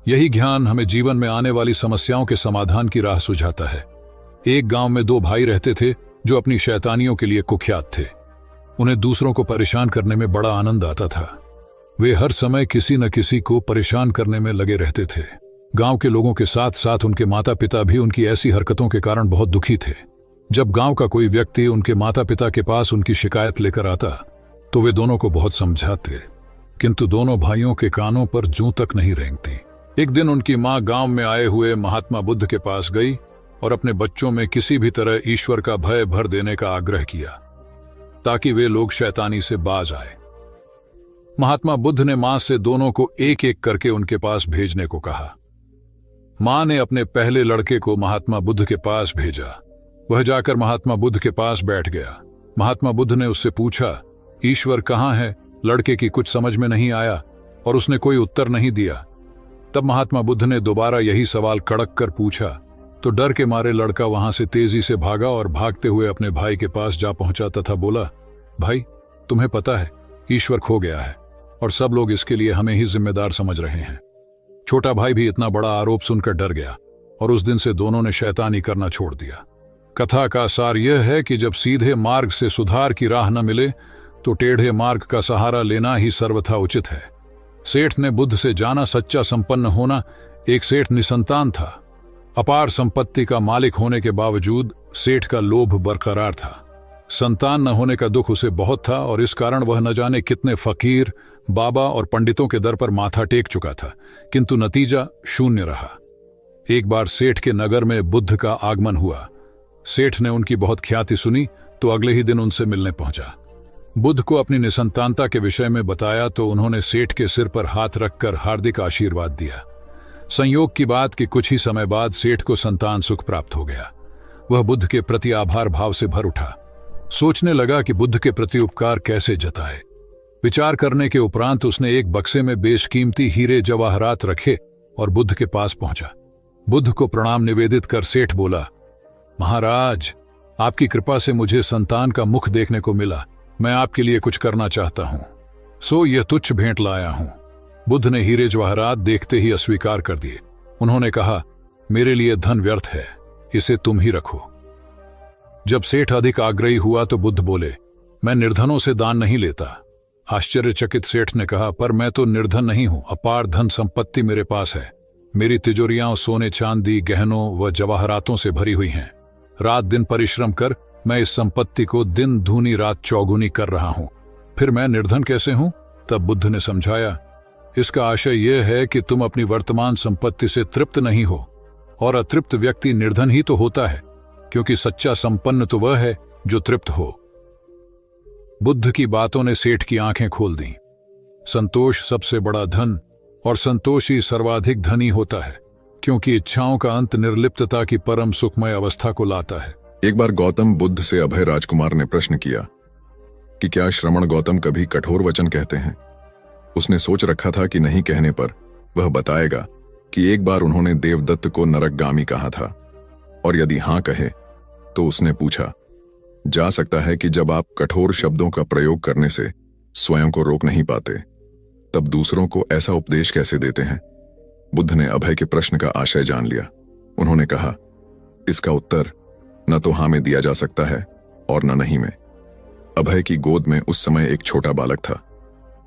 यही ज्ञान हमें जीवन में आने वाली समस्याओं के समाधान की राह सुझाता है। एक गांव में 2 भाई रहते थे जो अपनी शैतानियों के लिए कुख्यात थे। उन्हें दूसरों को परेशान करने में बड़ा आनंद आता था। वे हर समय किसी न किसी को परेशान करने में लगे रहते थे। गांव के लोगों के साथ साथ उनके माता पिता भी उनकी ऐसी हरकतों के कारण बहुत दुखी थे। जब गांव का कोई व्यक्ति उनके माता पिता के पास उनकी शिकायत लेकर आता, तो वे दोनों को बहुत समझाते, किंतु दोनों भाइयों के कानों पर जूं तक नहीं रेंगती। एक दिन उनकी मां गांव में आए हुए महात्मा बुद्ध के पास गई और अपने बच्चों में किसी भी तरह ईश्वर का भय भर देने का आग्रह किया, ताकि वे लोग शैतानी से बाज आए। महात्मा बुद्ध ने मां से दोनों को एक एक करके उनके पास भेजने को कहा। मां ने अपने पहले लड़के को महात्मा बुद्ध के पास भेजा। वह जाकर महात्मा बुद्ध के पास बैठ गया। महात्मा बुद्ध ने उससे पूछा, ईश्वर कहाँ है? लड़के की कुछ समझ में नहीं आया और उसने कोई उत्तर नहीं दिया। तब महात्मा बुद्ध ने दोबारा यही सवाल कड़क कर पूछा, तो डर के मारे लड़का वहां से तेजी से भागा और भागते हुए अपने भाई के पास जा पहुंचा तथा बोला, भाई, तुम्हें पता है ईश्वर खो गया है और सब लोग इसके लिए हमें ही जिम्मेदार समझ रहे हैं। छोटा भाई भी इतना बड़ा आरोप सुनकर डर गया और उस दिन से दोनों ने शैतानी करना छोड़ दिया। कथा का सार यह है कि जब सीधे मार्ग से सुधार की राह न मिले तो टेढ़े मार्ग का सहारा लेना ही सर्वथा उचित है। सेठ ने बुद्ध से जाना सच्चा संपन्न होना। एक सेठ निसंतान था। अपार संपत्ति का मालिक होने के बावजूद सेठ का लोभ बरकरार था। संतान न होने का दुख उसे बहुत था और इस कारण वह न जाने कितने फकीर, बाबा और पंडितों के दर पर माथा टेक चुका था, किंतु नतीजा शून्य रहा। एक बार सेठ के नगर में बुद्ध का आगमन हुआ। सेठ ने उनकी बहुत ख्याति सुनी तो अगले ही दिन उनसे मिलने पहुंचा। बुद्ध को अपनी निसंतानता के विषय में बताया तो उन्होंने सेठ के सिर पर हाथ रखकर हार्दिक आशीर्वाद दिया। संयोग की बात कि कुछ ही समय बाद सेठ को संतान सुख प्राप्त हो गया। वह बुद्ध के प्रति आभार भाव से भर उठा। सोचने लगा कि बुद्ध के प्रति उपकार कैसे जताए। विचार करने के उपरांत उसने एक बक्से में बेशकीमती हीरे जवाहरात रखे और बुद्ध के पास पहुंचा। बुद्ध को प्रणाम निवेदित कर सेठ बोला, महाराज, आपकी कृपा से मुझे संतान का मुख देखने को मिला। मैं आपके लिए कुछ करना चाहता हूं, सो यह तुच्छ भेंट लाया हूं। बुद्ध ने हीरे जवाहरात देखते ही अस्वीकार कर दिए। उन्होंने कहा, मेरे लिए धन व्यर्थ है, इसे तुम ही रखो। जब सेठ अधिक आग्रही हुआ तो बुद्ध बोले, मैं निर्धनों से दान नहीं लेता। आश्चर्यचकित सेठ ने कहा, पर मैं तो निर्धन नहीं हूं, अपार धन संपत्ति मेरे पास है। मेरी तिजोरियां सोने चांदी, गहनों व जवाहरातों से भरी हुई हैं। रात दिन परिश्रम कर मैं इस संपत्ति को दिन दूनी रात चौगुनी कर रहा हूं, फिर मैं निर्धन कैसे हूं? तब बुद्ध ने समझाया, इसका आशय यह है कि तुम अपनी वर्तमान संपत्ति से तृप्त नहीं हो, और अतृप्त व्यक्ति निर्धन ही तो होता है, क्योंकि सच्चा संपन्न तो वह है जो तृप्त हो। बुद्ध की बातों ने सेठ की आंखें खोल दी। संतोष सबसे बड़ा धन और संतोषी सर्वाधिक धनी होता है, क्योंकि इच्छाओं का अंत निर्लिप्तता की परम सुखमय अवस्था को लाता है। एक बार गौतम बुद्ध से अभय राजकुमार ने प्रश्न किया कि क्या श्रमण गौतम कभी कठोर वचन कहते हैं। उसने सोच रखा था कि नहीं कहने पर वह बताएगा कि एक बार उन्होंने देवदत्त को नरकगामी कहा था, और यदि हां कहे तो उसने पूछा, जा सकता है कि जब आप कठोर शब्दों का प्रयोग करने से स्वयं को रोक नहीं पाते, तब दूसरों को ऐसा उपदेश कैसे देते हैं। बुद्ध ने अभय के प्रश्न का आशय जान लिया। उन्होंने कहा, इसका उत्तर न तो हां में दिया जा सकता है और न नहीं में। अभय की गोद में उस समय एक छोटा बालक था।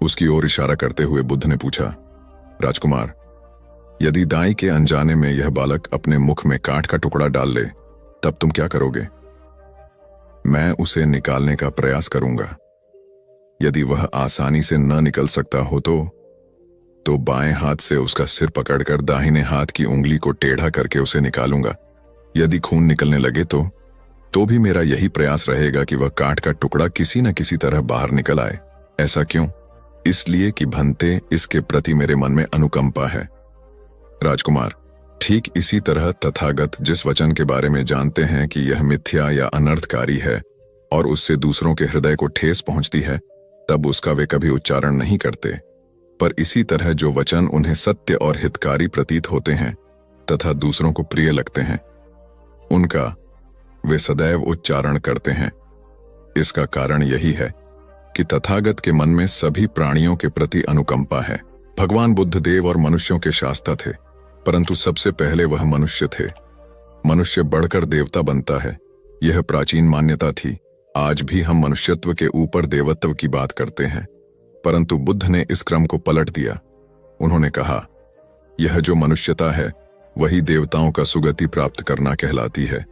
उसकी ओर इशारा करते हुए बुद्ध ने पूछा, राजकुमार, यदि दाई के अनजाने में यह बालक अपने मुख में काठ का टुकड़ा डाल ले, तब तुम क्या करोगे? मैं उसे निकालने का प्रयास करूंगा। यदि वह आसानी से न निकल सकता हो तो बाएं हाथ से उसका सिर पकड़कर दाहिने हाथ की उंगली को टेढ़ा करके उसे निकालूंगा। यदि खून निकलने लगे तो भी मेरा यही प्रयास रहेगा कि वह काठ का टुकड़ा किसी न किसी तरह बाहर निकल आए। ऐसा क्यों? इसलिए कि भंते इसके प्रति मेरे मन में अनुकंपा है। राजकुमार, ठीक इसी तरह तथागत जिस वचन के बारे में जानते हैं कि यह मिथ्या या अनर्थकारी है और उससे दूसरों के हृदय को ठेस पहुंचती है, तब उसका वे कभी उच्चारण नहीं करते। पर इसी तरह जो वचन उन्हें सत्य और हितकारी प्रतीत होते हैं तथा दूसरों को प्रिय लगते हैं, उनका वे सदैव उच्चारण करते हैं। इसका कारण यही है कि तथागत के मन में सभी प्राणियों के प्रति अनुकंपा है। भगवान बुद्ध देव और मनुष्यों के शास्ता थे, परंतु सबसे पहले वह मनुष्य थे। मनुष्य बढ़कर देवता बनता है, यह प्राचीन मान्यता थी। आज भी हम मनुष्यत्व के ऊपर देवत्व की बात करते हैं, परंतु बुद्ध ने इस क्रम को पलट दिया। उन्होंने कहा, यह जो मनुष्यता है वही देवताओं का सुगति प्राप्त करना कहलाती है।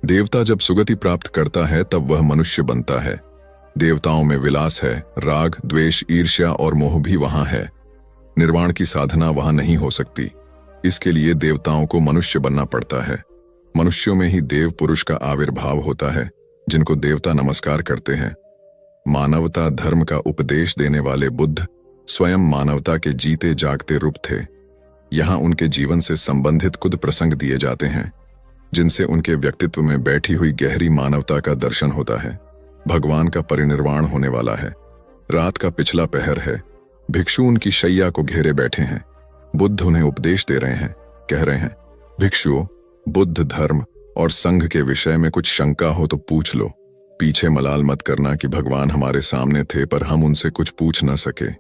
देवता जब सुगति प्राप्त करता है तब वह मनुष्य बनता है। देवताओं में विलास है, राग, द्वेष, ईर्ष्या और मोह भी वहां है। निर्वाण की साधना वहां नहीं हो सकती। इसके लिए देवताओं को मनुष्य बनना पड़ता है। मनुष्यों में ही देव पुरुष का आविर्भाव होता है, जिनको देवता नमस्कार करते हैं। मानवता धर्म का उपदेश देने वाले बुद्ध स्वयं मानवता के जीते जागते रूप थे। यहाँ उनके जीवन से संबंधित कुछ प्रसंग दिए जाते हैं, जिनसे उनके व्यक्तित्व में बैठी हुई गहरी मानवता का दर्शन होता है। भगवान का परिनिर्वाण होने वाला है। रात का पिछला पहर है। भिक्षु उनकी शैया को घेरे बैठे हैं। बुद्ध उन्हें उपदेश दे रहे हैं। कह रहे हैं, भिक्षुओं, बुद्ध धर्म और संघ के विषय में कुछ शंका हो तो पूछ लो। पीछे मलाल मत करना कि भगवान हमारे सामने थे पर हम उनसे कुछ पूछ न सके।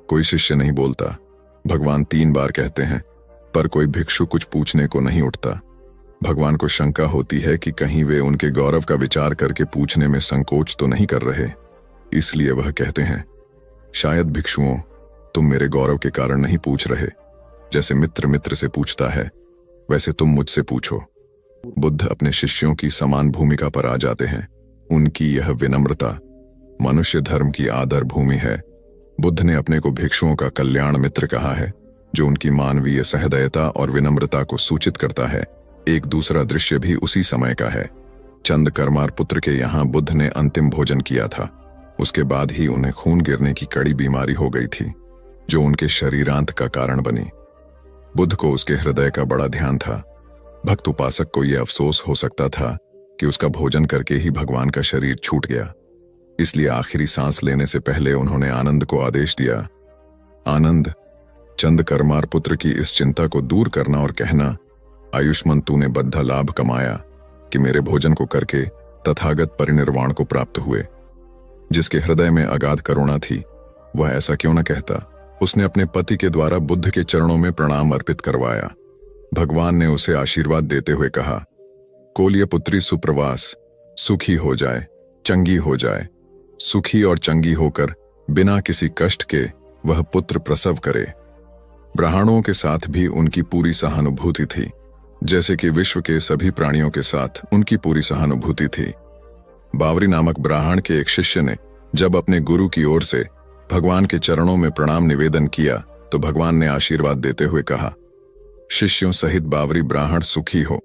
कोई शिष्य नहीं बोलता। भगवान 3 बार कहते हैं, पर कोई भिक्षु कुछ पूछने को नहीं उठता। भगवान को शंका होती है कि कहीं वे उनके गौरव का विचार करके पूछने में संकोच तो नहीं कर रहे। इसलिए वह कहते हैं, शायद भिक्षुओं, तुम मेरे गौरव के कारण नहीं पूछ रहे। जैसे मित्र मित्र से पूछता है, वैसे तुम मुझसे पूछो। बुद्ध अपने शिष्यों की समान भूमिका पर आ जाते हैं। उनकी यह विनम्रता मनुष्य धर्म की आदर भूमि है। बुद्ध ने अपने को भिक्षुओं का कल्याण मित्र कहा है, जो उनकी मानवीय सहृदयता और विनम्रता को सूचित करता है। एक दूसरा दृश्य भी उसी समय का है। चंद कर्मार पुत्र के यहाँ बुद्ध ने अंतिम भोजन किया था। उसके बाद ही उन्हें खून गिरने की कड़ी बीमारी हो गई थी, जो उनके शरीरांत का कारण बनी। बुद्ध को उसके हृदय का बड़ा ध्यान था। भक्त उपासक को यह अफसोस हो सकता था कि उसका भोजन करके ही भगवान का शरीर छूट गया। इसलिए आखिरी सांस लेने से पहले उन्होंने आनंद को आदेश दिया, आनंद, चंद कर्मार पुत्र की इस चिंता को दूर करना और कहना, आयुष्मान तूने बद्धा लाभ कमाया कि मेरे भोजन को करके तथागत परिनिर्वाण को प्राप्त हुए। जिसके हृदय में अगाध करुणा थी, वह ऐसा क्यों न कहता। उसने अपने पति के द्वारा बुद्ध के चरणों में प्रणाम अर्पित करवाया। भगवान ने उसे आशीर्वाद देते हुए कहा, कोल्य पुत्री सुप्रवास, सुखी हो जाए, चंगी हो जाए। सुखी और चंगी होकर बिना किसी कष्ट के वह पुत्र प्रसव करे। ब्राह्मणों के साथ भी उनकी पूरी सहानुभूति थी, जैसे कि विश्व के सभी प्राणियों के साथ उनकी पूरी सहानुभूति थी। बावरी नामक ब्राह्मण के एक शिष्य ने जब अपने गुरु की ओर से भगवान के चरणों में प्रणाम निवेदन किया तो भगवान ने आशीर्वाद देते हुए कहा, शिष्यों सहित बावरी ब्राह्मण सुखी हो।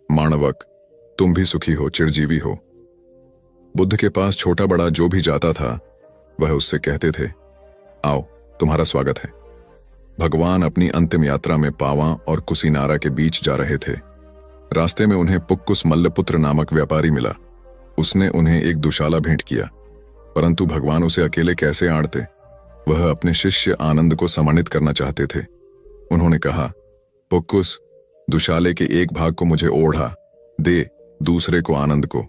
माणवक, तुम भी सुखी हो, चिरजीवी हो। बुद्ध के पास छोटा बड़ा जो भी जाता था, वह उससे कहते थे, आओ, तुम्हारा स्वागत है। भगवान अपनी अंतिम यात्रा में पावा और कुसीनारा के बीच जा रहे थे। रास्ते में उन्हें पुक्कुस मल्लपुत्र नामक व्यापारी मिला। उसने उन्हें एक दुशाला भेंट किया, परंतु भगवान उसे अकेले कैसे आड़ते। वह अपने शिष्य आनंद को सम्मानित करना चाहते थे। उन्होंने कहा, पुक्कुस, दुशाले के एक भाग को मुझे ओढ़ा दे, दूसरे को आनंद को।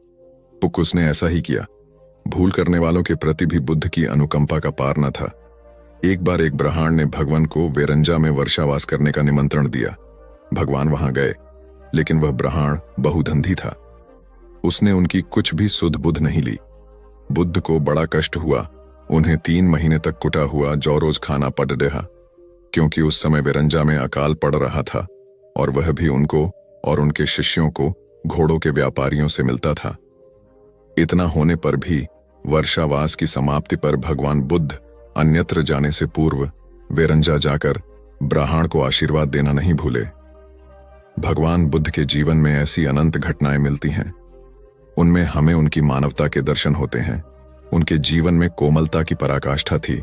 पुक्कुस ने ऐसा ही किया। भूल करने वालों के प्रति भी बुद्ध की अनुकंपा का पार न था। एक बार एक ब्राह्मण ने भगवान को वेरंजा में वर्षावास करने का निमंत्रण दिया। भगवान वहां गए, लेकिन वह ब्राह्मण बहुधंधी था। उसने उनकी कुछ भी सुध बुध नहीं ली। बुद्ध को बड़ा कष्ट हुआ। उन्हें 3 महीने तक कुटा हुआ जौ रोज खाना पड़ रहा, क्योंकि उस समय विरंजा में अकाल पड़ रहा था और वह भी उनको और उनके शिष्यों को घोड़ों के व्यापारियों से मिलता था। इतना होने पर भी वर्षावास की समाप्ति पर भगवान बुद्ध अन्यत्र जाने से पूर्व विरंजा जाकर ब्राह्मण को आशीर्वाद देना नहीं भूले। भगवान बुद्ध के जीवन में ऐसी अनंत घटनाएं मिलती हैं। उनमें हमें उनकी मानवता के दर्शन होते हैं। उनके जीवन में कोमलता की पराकाष्ठा थी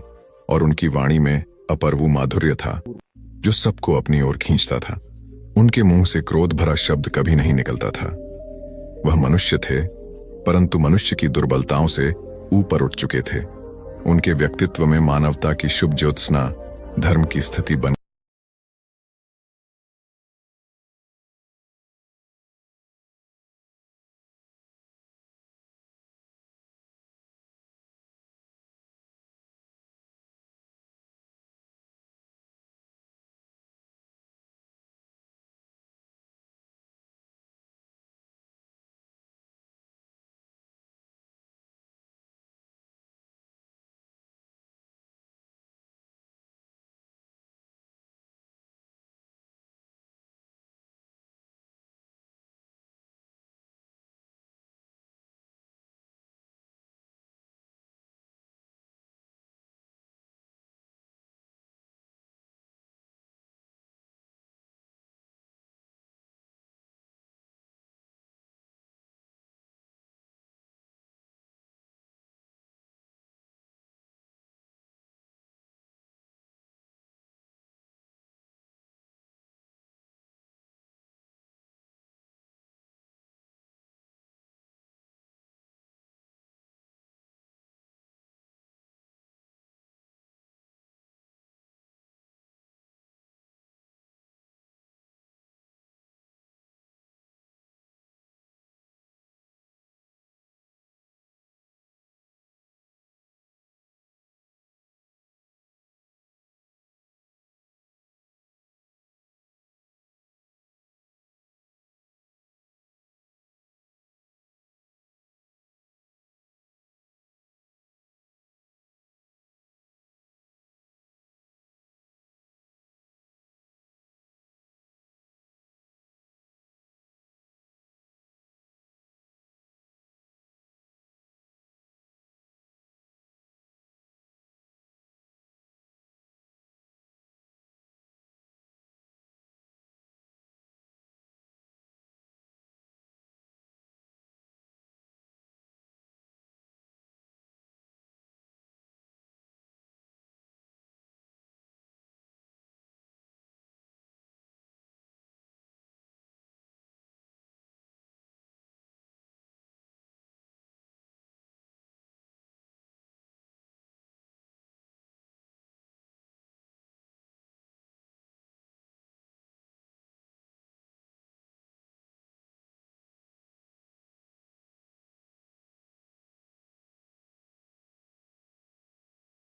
और उनकी वाणी में अपर्वु माधुर्य था जो सबको अपनी ओर खींचता था। उनके मुंह से क्रोध भरा शब्द कभी नहीं निकलता था। वह मनुष्य थे, परंतु मनुष्य की दुर्बलताओं से ऊपर उठ चुके थे। उनके व्यक्तित्व में मानवता की शुभ ज्योत्सना धर्म की स्थिति बन